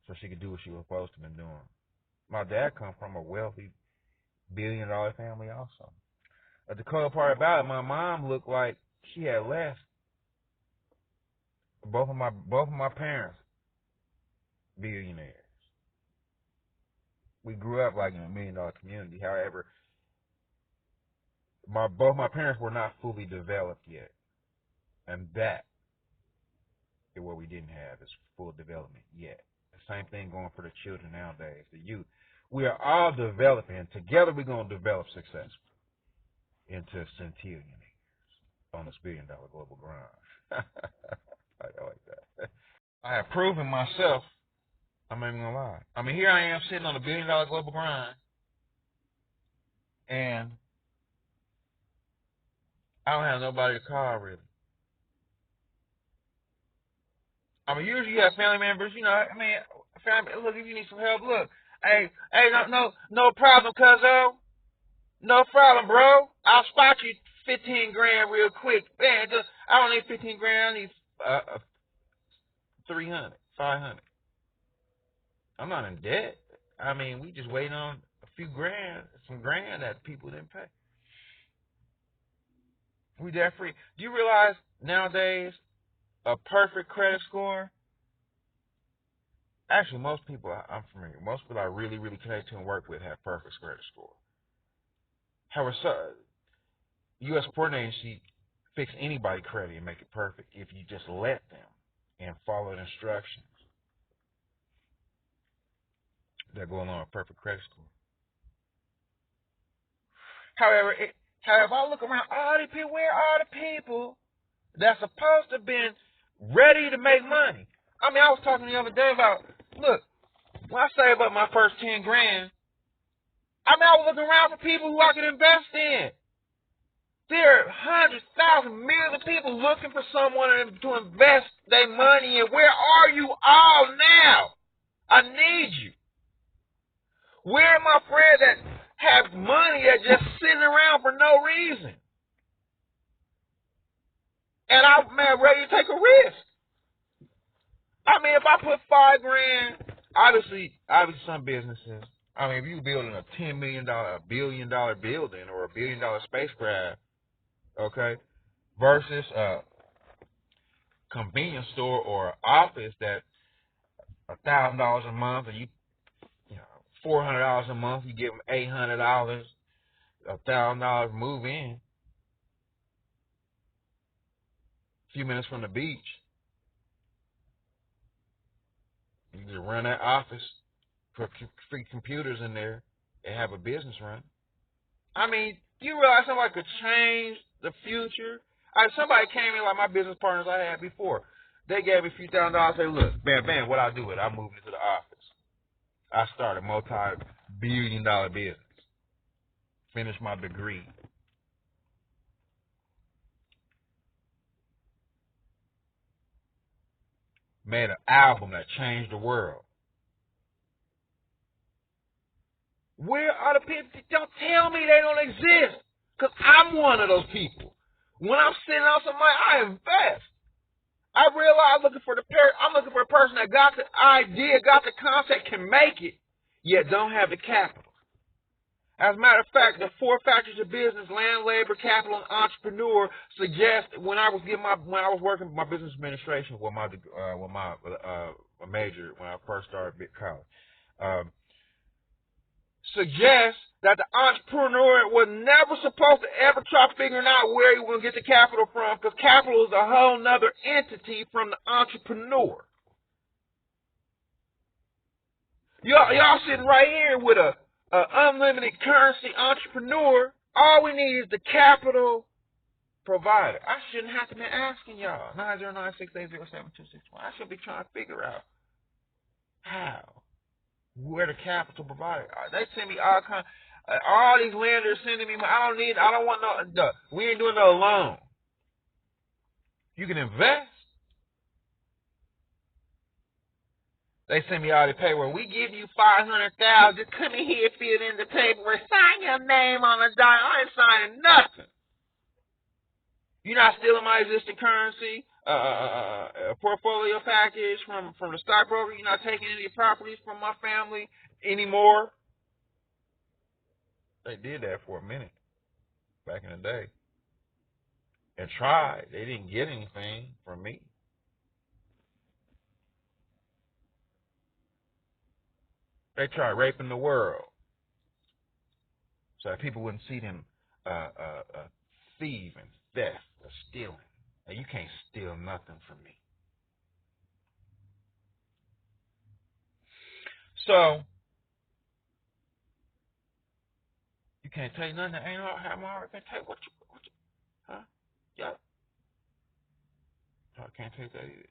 so she could do what she was supposed to be doing. My dad come from a wealthy $1 billion family also. But the cool part about it, my mom looked like she had less. Both of my parents, billionaires. We grew up like in $1 million community. However, both my parents were not fully developed yet, and that is what we didn't have is full development yet. The same thing going for the children nowadays, the youth. We are all developing. Together, we're going to develop success into centillionaires on this $1 billion global grind. I like that. I have proven myself. I'm not even gonna lie. I mean, here I am sitting on $1 billion global grind, and I don't have nobody to call really. I mean, usually you have family members. You know, I mean, family. Look, if you need some help, look. Hey, no problem, cuzzo. No problem, bro. I'll spot you 15 grand real quick. Man, I don't need 15 grand. I need 300, 500. I'm not in debt. I mean, we just waiting on a few grand, some grand that people didn't pay. We debt free. Do you realize nowadays a perfect credit score? Actually, most people I'm familiar, most people I really, really connect to and work with have perfect credit score. However, U.S. Support Agency fix anybody's credit and make it perfect if you just let them and follow the instructions that go along with perfect credit score. However, I look around, all the people, where are the people that's supposed to have been ready to make money? I mean, I was talking the other day about, look, when I saved up my first 10 grand, I mean, I was looking around for people who I could invest in. There are hundreds, thousands, millions of people looking for someone to invest their money in. Where are you all now? I need you. Where are my friends that have money that's just sitting around for no reason? And I'm ready to take a risk. I mean, if I put $5 grand, obviously some businesses, I mean, if you're building a $10 million, $1 billion building or $1 billion spacecraft, okay, versus a convenience store or office that $1,000 a month, or you know, $400 a month, you give them $800, $1,000 move in, a few minutes from the beach. You just run that office, put free computers in there, and have a business run. I mean, do you realize somebody could change the future? Somebody came in like my business partners I had before. They gave me a few $1,000. Say, look, bam, what I do with it? I moved into the office. I started a multi-billion-dollar business. Finished my degree. Made an album that changed the world. Where are the people? Don't tell me they don't exist. Because I'm one of those people. When I'm sitting on some money, I invest. I realize I'm looking for a person that got the idea, got the concept, can make it, yet don't have the capital. As a matter of fact, the 4 factors of business, land, labor, capital, and entrepreneur, suggest when I was working my business administration with my major when I first started big college, suggests that the entrepreneur was never supposed to ever try figuring out where he was going to get the capital from, because capital is a whole nother entity from the entrepreneur. Y'all sitting right here with a unlimited currency entrepreneur. All we need is the capital provider. I shouldn't have to be asking y'all. 909-680-7261. I should be trying to figure out how. Where the capital provider. They send me all kinds. All these lenders sending me. I don't want no. We ain't doing no loan. You can invest. They send me all the paperwork. We give you $500,000. Just come in here, fill in the paperwork, sign your name on the dime. I ain't signing nothing. You're not stealing my existing currency, a portfolio package from the stockbroker. You're not taking any properties from my family anymore. They did that for a minute back in the day and tried. They didn't get anything from me. They tried raping the world so that people wouldn't see them thieving, theft, or stealing. Now, you can't steal nothing from me. So, you can't take nothing that ain't how my heart can take. What you, huh? Yeah. I can't take that either.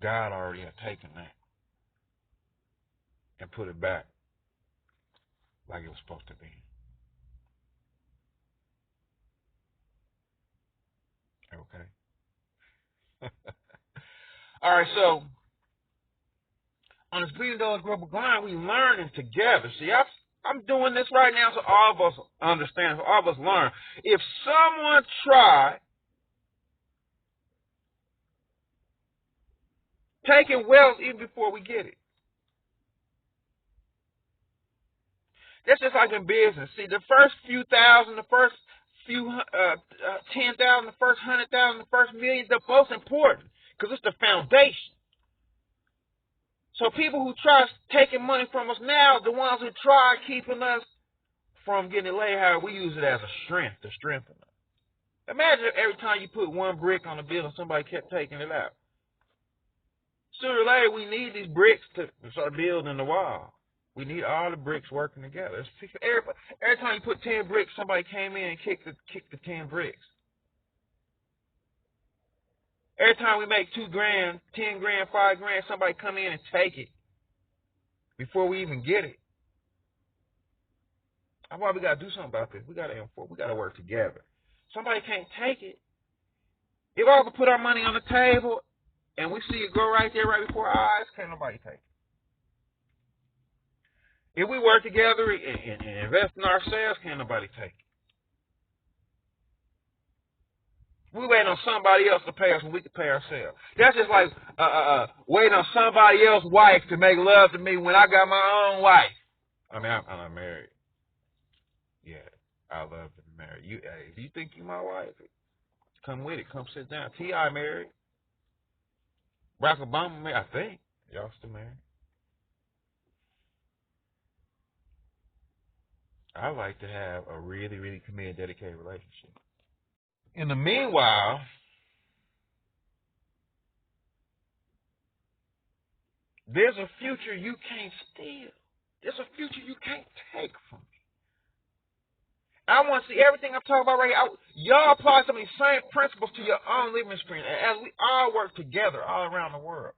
God already had taken that and put it back like it was supposed to be. Okay. All right, so on this $1 billion global grind, we learning together. See, I'm doing this right now so all of us understand, so all of us learn. If someone tried taking wealth even before we get it, that's just like in business. See, the first few thousand, the first few 10,000, the first 100,000, the first million, the most important because it's the foundation. So people who try taking money from us now, the ones who try keeping us from getting it laid, how we use it as a strength to strengthen us. Imagine if every time you put one brick on a building, somebody kept taking it out. Sooner or later, we need these bricks to start building the wall. We need all the bricks working together. Every time you put 10 bricks, somebody came in and kicked the 10 bricks. Every time we make $2 grand, 10 grand, 5 grand, somebody come in and take it before we even get it. That's why we got to do something about this. We got to work together. Somebody can't take it. If I ever put our money on the table and we see it go right there, right before our eyes, can't nobody take it. If we work together and invest in ourselves, can't nobody take it. We wait on somebody else to pay us when we can pay ourselves. That's just like waiting on somebody else's wife to make love to me when I got my own wife. I mean, I'm not married. Yeah, I love to be married. If you think you my wife, come with it. Come sit down. T.I. married. Barack Obama married, I think. Y'all still married? I like to have a really, really committed, dedicated relationship. In the meanwhile, there's a future you can't steal. There's a future you can't take from me. I want to see everything I'm talking about right here. Y'all apply some of these same principles to your own living experience as we all work together all around the world.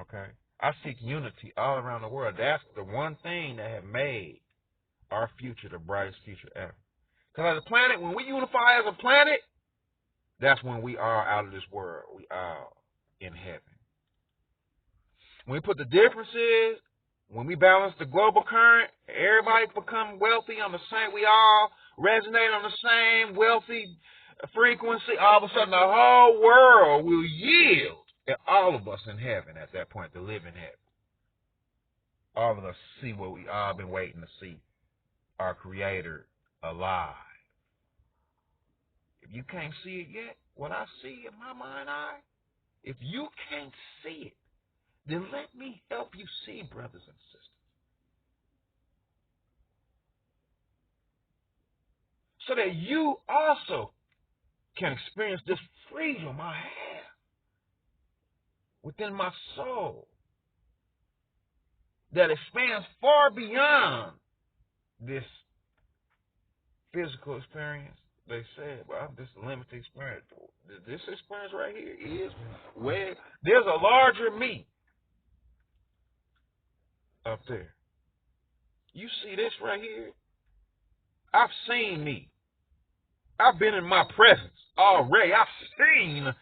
Okay? I seek unity all around the world. That's the one thing that has made our future the brightest future ever. Because as a planet, when we unify as a planet, that's when we are out of this world. We are in heaven. When we put the differences, when we balance the global current, everybody become wealthy on the same, we all resonate on the same wealthy frequency, all of a sudden the whole world will yield, and all of us in heaven at that point to live in heaven. All of us see what we all been waiting to see, our Creator alive. If you can't see it yet, what I see in my mind's eye, if you can't see it, then let me help you see, brothers and sisters. So that you also can experience this freedom I have within my soul that expands far beyond this physical experience. They said, well, this limited experience. This experience right here is where there's a larger me up there. You see this right here? I've seen me. I've been in my presence already. I've seen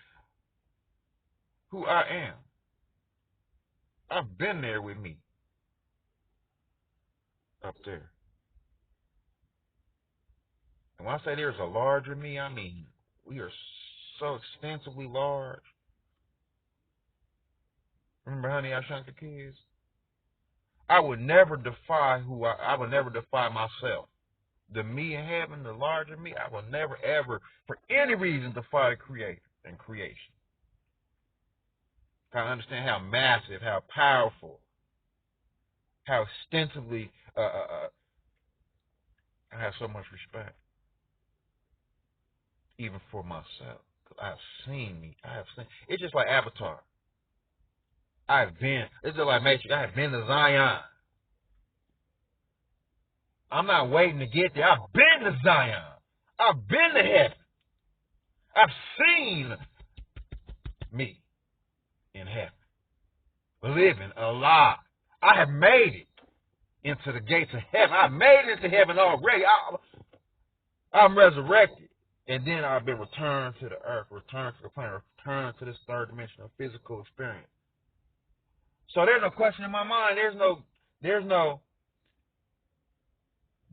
who I am. I've been there with me up there. And when I say there's a larger me, I mean we are so extensively large. Remember Honey, I Shrunk the Kids? I would never defy I would never defy myself. The me in heaven, the larger me, I will never ever, for any reason, defy the Creator and creation. I understand how massive, how powerful, how extensively I have so much respect, even for myself. Because I have seen me. It's just like Avatar. It's just like Matrix. I have been to Zion. I'm not waiting to get there. I've been to Zion. I've been to heaven. I've seen me in heaven, living alive. I have made it into the gates of heaven. I've made it into heaven already. I'm resurrected. And then I've been returned to the earth, returned to the planet, returned to this third dimension of physical experience. So there's no question in my mind. There's no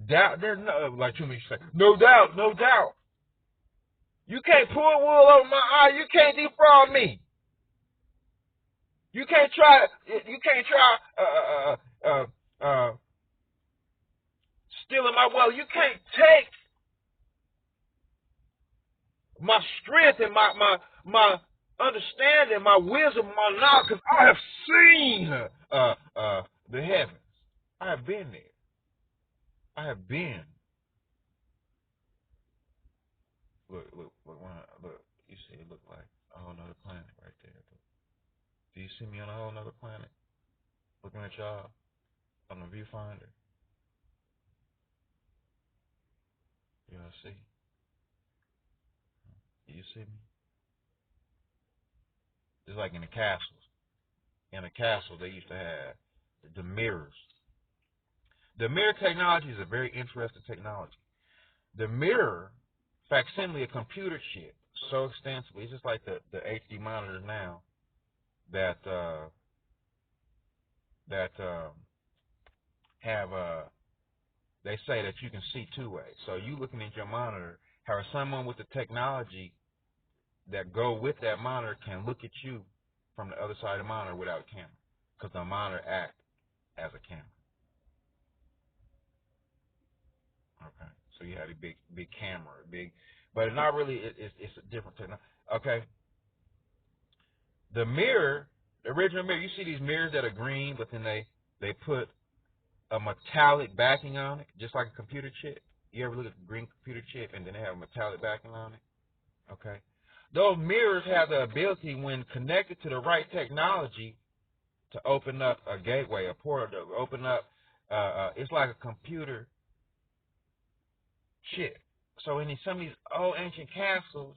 doubt. There's no, like Truman used to say, no doubt, no doubt. You can't pull wool over my eye. You can't defraud me. You can't try stealing my wealth. You can't take my strength and my understanding, my wisdom, my knowledge, because I have seen the heavens. I have been there. I have been. Look. Look. You see, it look like a whole nother planet right there. Do you see me on a whole nother planet? Looking at y'all on the viewfinder. You know, see? You see me? It's like in the castles. In a castle, they used to have the mirrors. The mirror technology is a very interesting technology. The mirror facsimile a computer chip so extensively. It's just like the HD monitors now that have they say that you can see two ways. So you looking at your monitor, how someone with the technology that go with that monitor can look at you from the other side of the monitor without a camera, because the monitor acts as a camera. Okay, so you have a big camera, but it's not really. It's a different technology. Okay, the mirror, the original mirror. You see these mirrors that are green, but then they put a metallic backing on it, just like a computer chip. You ever look at a green computer chip and then they have a metallic backing on it? Okay. Those mirrors have the ability, when connected to the right technology, to open up a gateway, a portal, to open up, it's like a computer chip. So in some of these old ancient castles,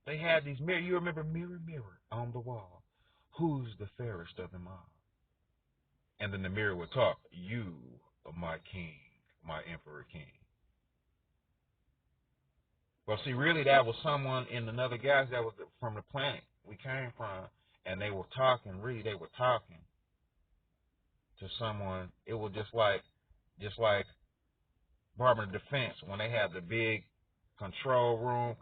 they had these mirrors. You remember, mirror, mirror on the wall, who's the fairest of them all? And then the mirror would talk, you are my king, my emperor king. Well, see, really, that was someone in another galaxy that was from the planet we came from, and they were talking. Really, they were talking to someone. It was just like Department of Defense when they had the big control room,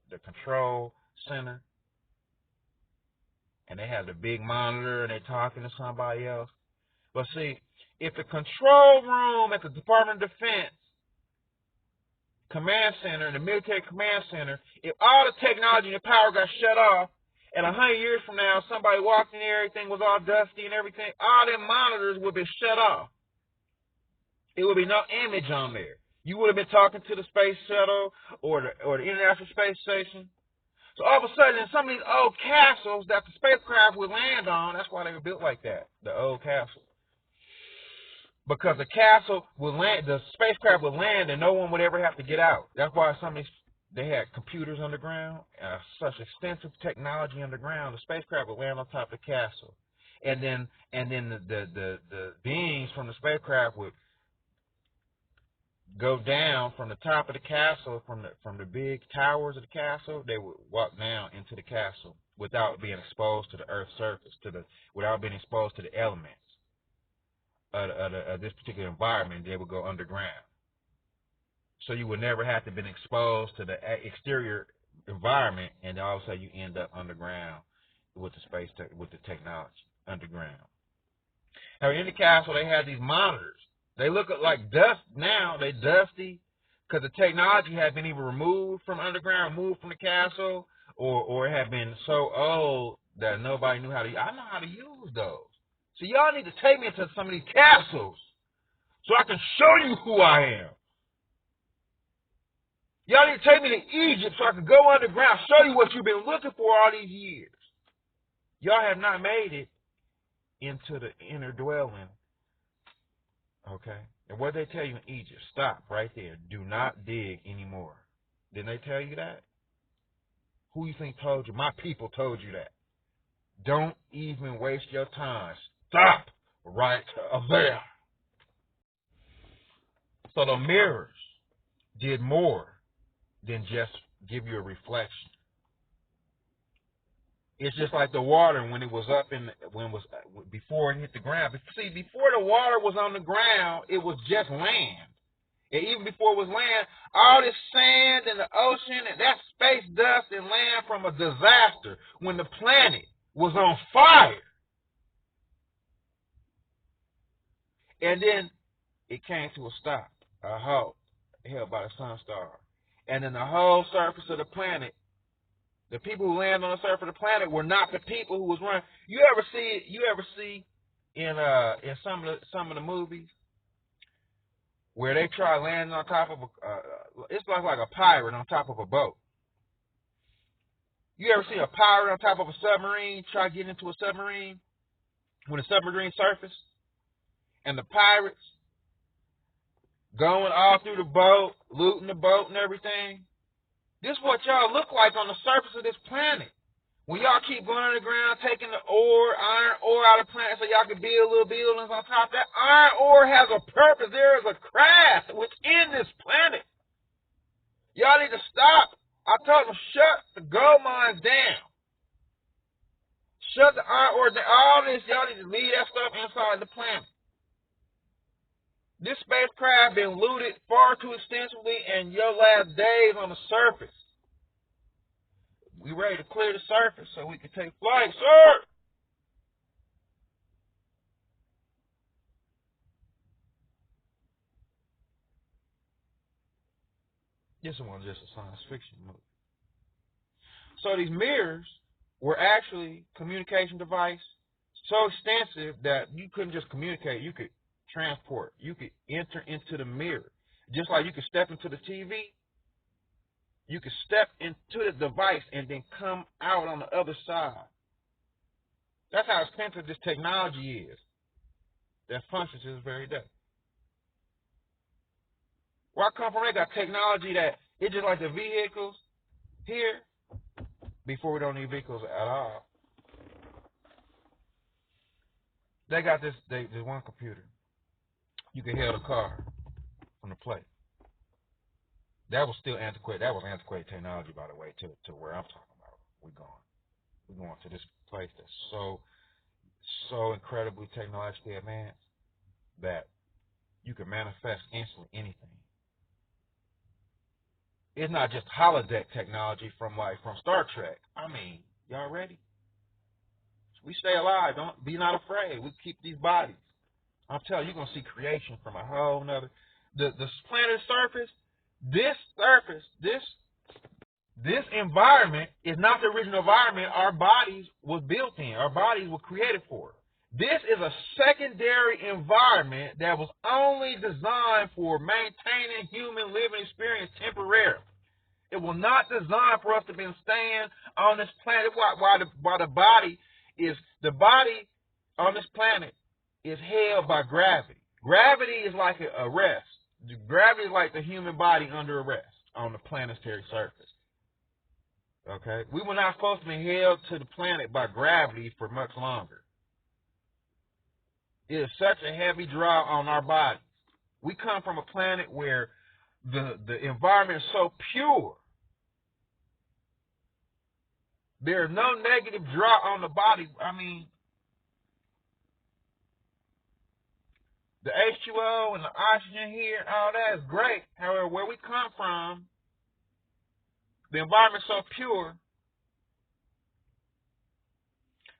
the control center, and they had the big monitor, and they're talking to somebody else. But see, if the control room at the Department of Defense command center, the military command center, if all the technology and the power got shut off, and 100 years from now, somebody walked in there, everything was all dusty and everything, all them monitors would be shut off. It would be no image on there. You would have been talking to the space shuttle or the International Space Station. So all of a sudden, in some of these old castles that the spacecraft would land on, that's why they were built like that, the old castles. Because the castle would land, the spacecraft would land, and no one would ever have to get out. That's why some of these, they had computers underground, such extensive technology underground. The spacecraft would land on top of the castle, and then the beings from the spacecraft would go down from the top of the castle, from the big towers of the castle. They would walk down into the castle without being exposed to the Earth's surface, without being exposed to the elements of this particular environment. They would go underground, so you would never have to been exposed to the exterior environment, and all of a sudden you end up underground with the technology underground. Now in the castle, they had these monitors. They look like dust now. They dusty because the technology had been either removed from underground, moved from the castle, or it had been so old that nobody knew how to. I know how to use those. So y'all need to take me into some of these castles so I can show you who I am. Y'all need to take me to Egypt so I can go underground, show you what you've been looking for all these years. Y'all have not made it into the inner dwelling. Okay? And what did they tell you in Egypt? Stop right there. Do not dig anymore. Didn't they tell you that? Who you think told you? My people told you that. Don't even waste your time. Stop right there. So the mirrors did more than just give you a reflection. It's just like the water when it was before it hit the ground. But see, before the water was on the ground, it was just land. And even before it was land, all this sand and the ocean and that space dust and land from a disaster when the planet was on fire. And then it came to a stop, a halt, held by the sun star. And then the whole surface of the planet, the people who landed on the surface of the planet were not the people who was running. You ever see in some of the movies where they try landing on top of it's like a pirate on top of a boat. You ever see a pirate on top of a submarine try to get into a submarine when the submarine surface and the pirates going all through the boat, looting the boat and everything? This is what y'all look like on the surface of this planet. When y'all keep going underground, taking the iron ore out of the planet so y'all can build little buildings on top of that, iron ore has a purpose. There is a craft within this planet. Y'all need to stop. I told them, shut the gold mines down. Shut the iron ore down. All this, y'all need to leave that stuff inside the planet. This spacecraft been looted far too extensively in your last days on the surface. We ready to clear the surface so we can take flight, sir. This one just a science fiction movie. So these mirrors were actually communication device so extensive that you couldn't just communicate, you could transport, you could enter into the mirror. Just like you could step into the TV, you could step into the device and then come out on the other side. That's how expensive this technology is that functions to this very day. Where I come from, they got technology that it's just like the vehicles here. Before we don't need vehicles at all, they got this one computer. You can hail the car from the plate. That was still antiquated. That was antiquated technology, by the way, to where I'm talking about. We're going to this place that's so incredibly technologically advanced that you can manifest instantly anything. It's not just holodeck technology from Star Trek. I mean, y'all ready? We stay alive. Don't be not afraid. We keep these bodies. I'm telling you, you're gonna see creation from a whole nother. The planet's surface, this environment is not the original environment our bodies was built in. Our bodies were created for. This is a secondary environment that was only designed for maintaining human living experience temporarily. It was not designed for us to be staying on this planet. Why the body on this planet is held by gravity. Gravity is like a rest. Gravity is like the human body under arrest on the planetary surface. Okay? We were not supposed to be held to the planet by gravity for much longer. It is such a heavy draw on our bodies. We come from a planet where the environment is so pure. There's no negative draw on the body. I mean, the H2O and the oxygen here, all that is great. However, where we come from, the environment is so pure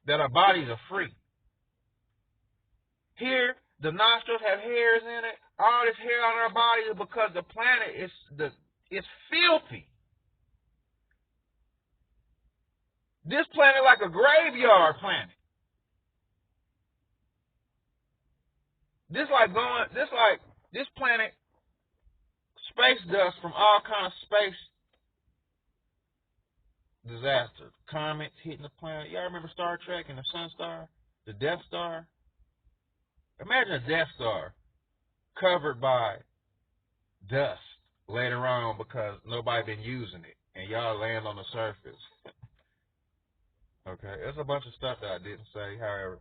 that our bodies are free. Here, the nostrils have hairs in it. All this hair on our body is because the planet is filthy. This planet is like a graveyard planet. This planet, space dust from all kind of space disasters. Comets hitting the planet. Y'all remember Star Trek and the Sun Star? The Death Star? Imagine a Death Star covered by dust later on because nobody been using it and y'all land on the surface. Okay, there's a bunch of stuff that I didn't say, however.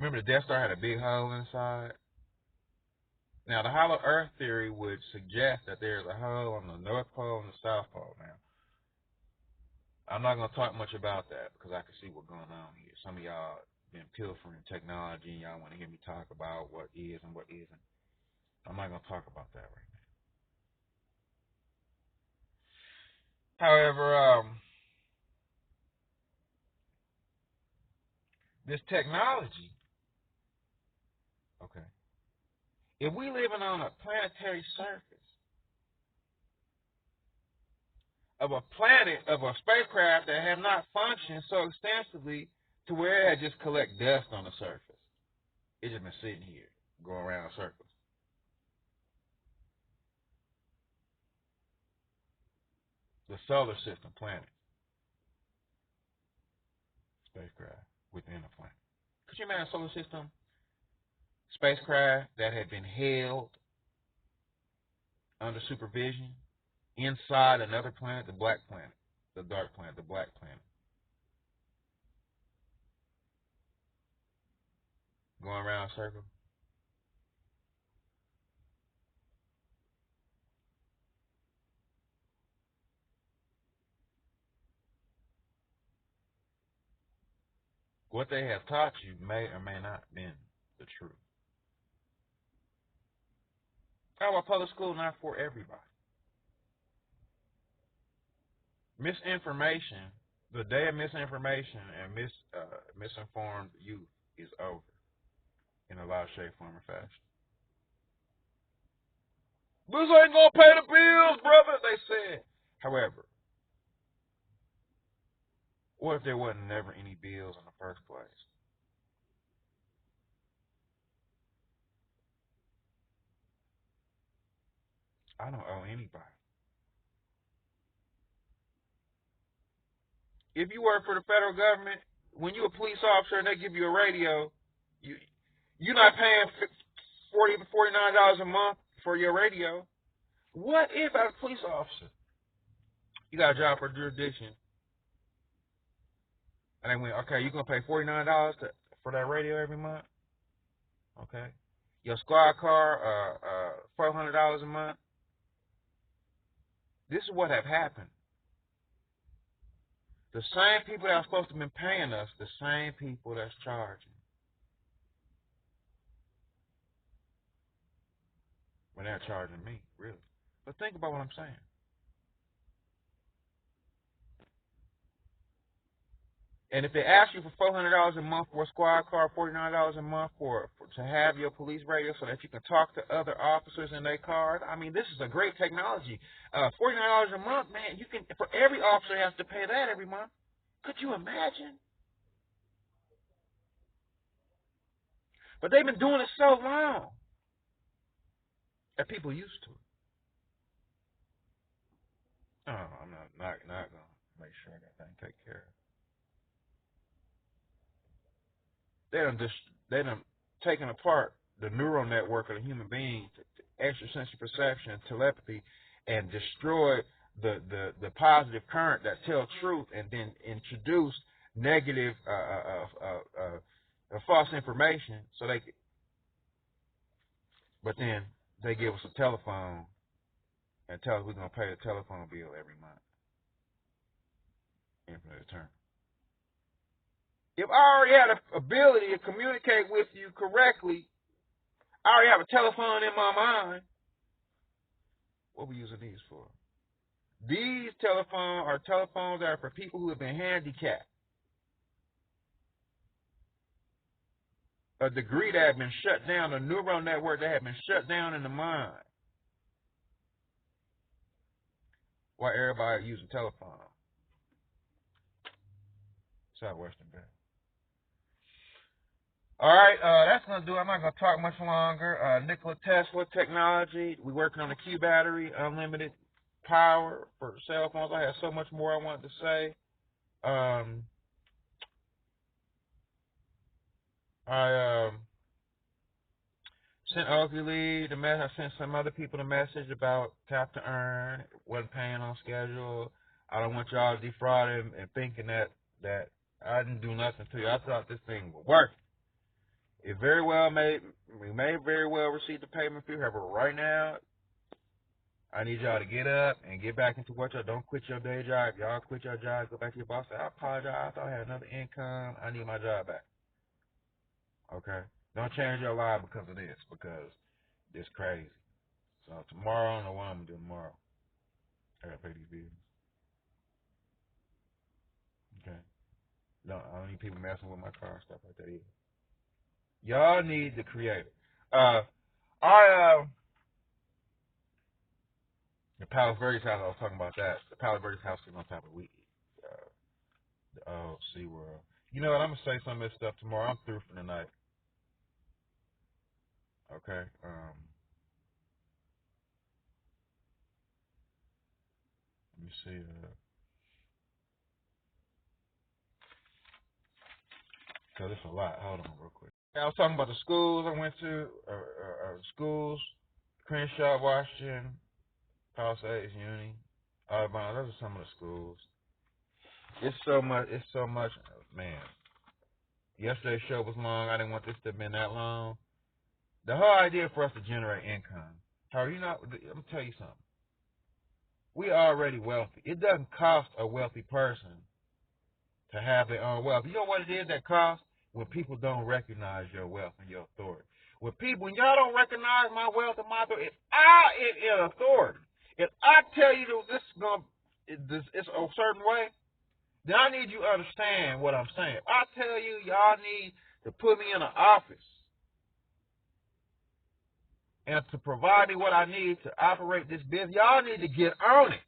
Remember the Death Star had a big hole inside? Now, the hollow Earth theory would suggest that there's a hole on the North Pole and the South Pole now. I'm not going to talk much about that because I can see what's going on here. Some of y'all been pilfering technology and y'all want to hear me talk about what is and what isn't. I'm not going to talk about that right now. However, this technology, okay, if we living on a planetary surface of a planet, of a spacecraft that have not functioned so extensively to where it had just collect dust on the surface. It's just been sitting here. going around circles. The solar system, planet, spacecraft within a planet. Could you imagine a solar system spacecraft that had been held under supervision inside another planet, the black planet, the dark planet, the black planet, going around a circle? What they have taught you may or may not have been the truth. How about public school not for everybody? Misinformation, the day of misinformation and misinformed youth is over in a lot of shape, form, or fashion. This ain't gonna pay the bills, brother, they said. However, what if there wasn't never any bills in the first place? I don't owe anybody. If you work for the federal government, when you're a police officer and they give you a radio, you're not paying $40 to $49 a month for your radio. What if, as a police officer, you got a job for jurisdiction, and they went, okay, you're going to pay $49 for that radio every month? Okay. Your squad car, $400 a month. This is what have happened. The same people that are supposed to have been paying us, the same people that's charging. When they're charging me, really. But think about what I'm saying. And if they ask you for $400 a month for a squad car, $49 a month for to have your police radio so that you can talk to other officers in their cars, I mean, this is a great technology. $49 a month, man, you can, for every officer has to pay that every month. Could you imagine? But they've been doing it so long that people used to it. Oh, I'm not going to make sure that thing take care of it. They done taken apart the neural network of the human being, extrasensory perception, telepathy, and destroyed the positive current that tells truth, and then introduced negative false information. So but then they give us a telephone and tell us we're gonna pay the telephone bill every month. Infinite term. If I already had the ability to communicate with you correctly, I already have a telephone in my mind. What are we using these for? These telephones are telephones that are for people who have been handicapped. A degree that had been shut down, a neural network that had been shut down in the mind. Why everybody using telephone? Southwestern Bank. All right, that's going to do it. I'm not going to talk much longer. Nikola Tesla technology. We're working on the Q battery, unlimited power for cell phones. I have so much more I wanted to say. I sent Oakley Lee the message. I sent some other people the message about Tap to Earn. Wasn't paying on schedule. I don't want y'all to defraud him and thinking that I didn't do nothing to you. I thought this thing would work. It very well we may very well receive the payment fee. However, right now, I need y'all to get up and get back into what y'all. Don't quit your day job. If y'all quit your job, go back to your boss. Say, I apologize. I thought I had another income. I need my job back. Okay? Don't change your life because of this, because it's crazy. So tomorrow, I don't know what I'm going to do tomorrow. I got to pay these bills. Okay? I don't need people messing with my car and stuff like that either. Y'all need the creator. The Palos Verdes house, I was talking about that. The Palos Verdes house is on top of the SeaWorld. You know what? I'm going to say some of this stuff tomorrow. I'm through for the night. Okay. Let me see. Cause it's a lot. Hold on, real quick. I was talking about the schools I went to. Schools, Crenshaw, Washington, Palisades, Uni, Alabama. Those are some of the schools. It's so much. It's so much, man. Yesterday's show was long. I didn't want this to have been that long. The whole idea for us to generate income. However, I'm gonna tell you something. We are already wealthy. It doesn't cost a wealthy person to have their own wealth. You know what it is that costs? When people don't recognize your wealth and your authority. When y'all don't recognize my wealth and my authority, if I tell you that it's a certain way, then I need you to understand what I'm saying. If I tell you y'all need to put me in an office and to provide me what I need to operate this business, y'all need to get on it.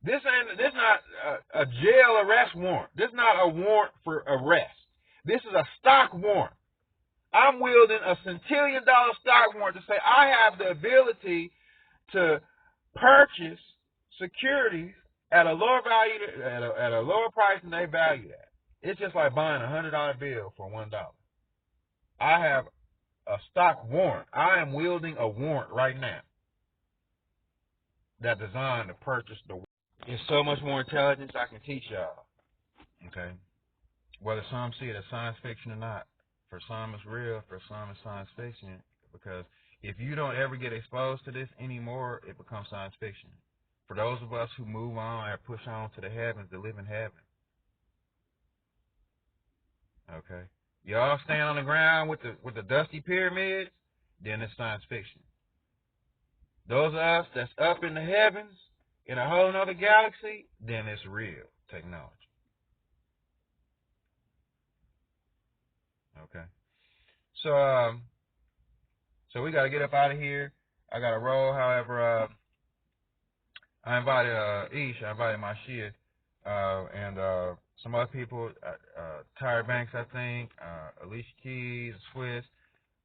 This not a jail arrest warrant. This is not a warrant for arrest. This is a stock warrant. I'm wielding a centillion-dollar stock warrant to say I have the ability to purchase securities at a lower value, at a lower price than they value at. It's just like buying a $100 bill for $1. I have a stock warrant. I am wielding a warrant right now that's designed to purchase the. It's so much more intelligence I can teach y'all. Okay? Whether some see it as science fiction or not. For some it's real, for some it's science fiction. Because if you don't ever get exposed to this anymore, it becomes science fiction. For those of us who move on and push on to the heavens, to live in heaven. Okay? Y'all stand on the ground with the dusty pyramids, then it's science fiction. Those of us that's up in the heavens, in a whole nother galaxy, then it's real technology. Okay. So we got to get up out of here. I got to roll. However, I invited Ish, I invited Mashia, and some other people, Tyra Banks, I think, Alicia Keys, Swiss,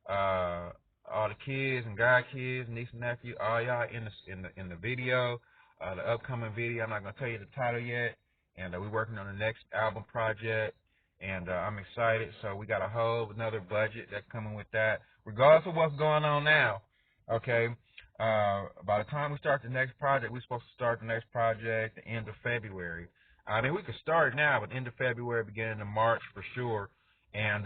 all the kids and god kids, niece and nephew, all y'all in the video, the upcoming video. I'm not gonna tell you the title yet, and we're working on the next album project, and I'm excited. So we got a whole another budget that's coming with that, regardless of what's going on now. Okay, by the time we start the next project, we're supposed to start the next project the end of February. I mean, we could start now, but end of February, beginning of March for sure. And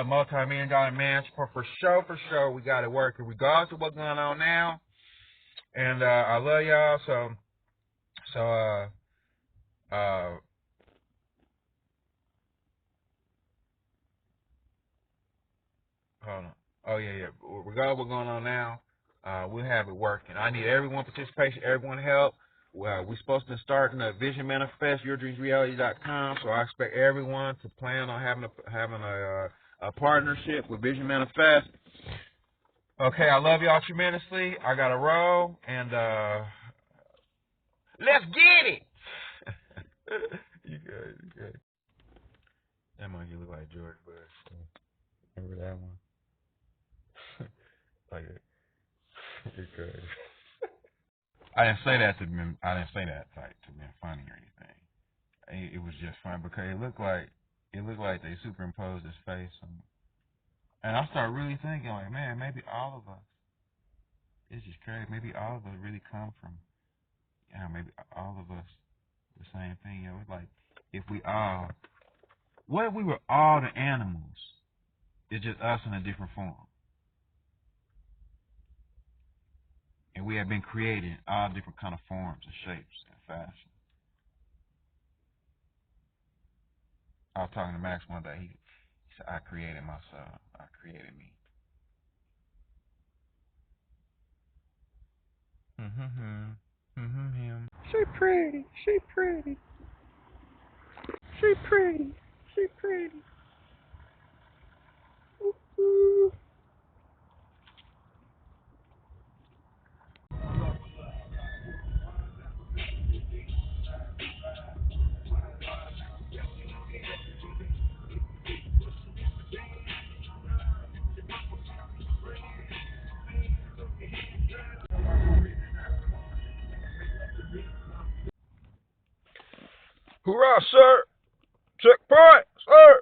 multi-million-dollar man for sure, we got it working, regardless of what's going on now. And I love y'all. So hold on. Oh yeah. Regardless of what's going on now, we'll have it working. I need everyone participation, everyone help. Well, we're supposed to start in the Vision Manifest, yourdreamsreality.com. So I expect everyone to plan on having a partnership with Vision Manifest. Okay, I love y'all tremendously. I got to roll, and let's get it. You good. That monkey look like George Bush. Remember that one? Like it. You're good. I didn't say that to be funny or anything. It was just fun because it looked like they superimposed his face on. And I started really thinking, like, man, maybe all of us. It's just crazy. Maybe all of us really come from, maybe all of us the same thing. It's like what if we were all the animals? It's just us in a different form. And we have been created in all different kind of forms and shapes and fashions. I was talking to Max one day. He said, I created myself. I created me. She pretty. She pretty. She pretty. She pretty. Ooh. Hoorah, sir. Checkpoint, sir.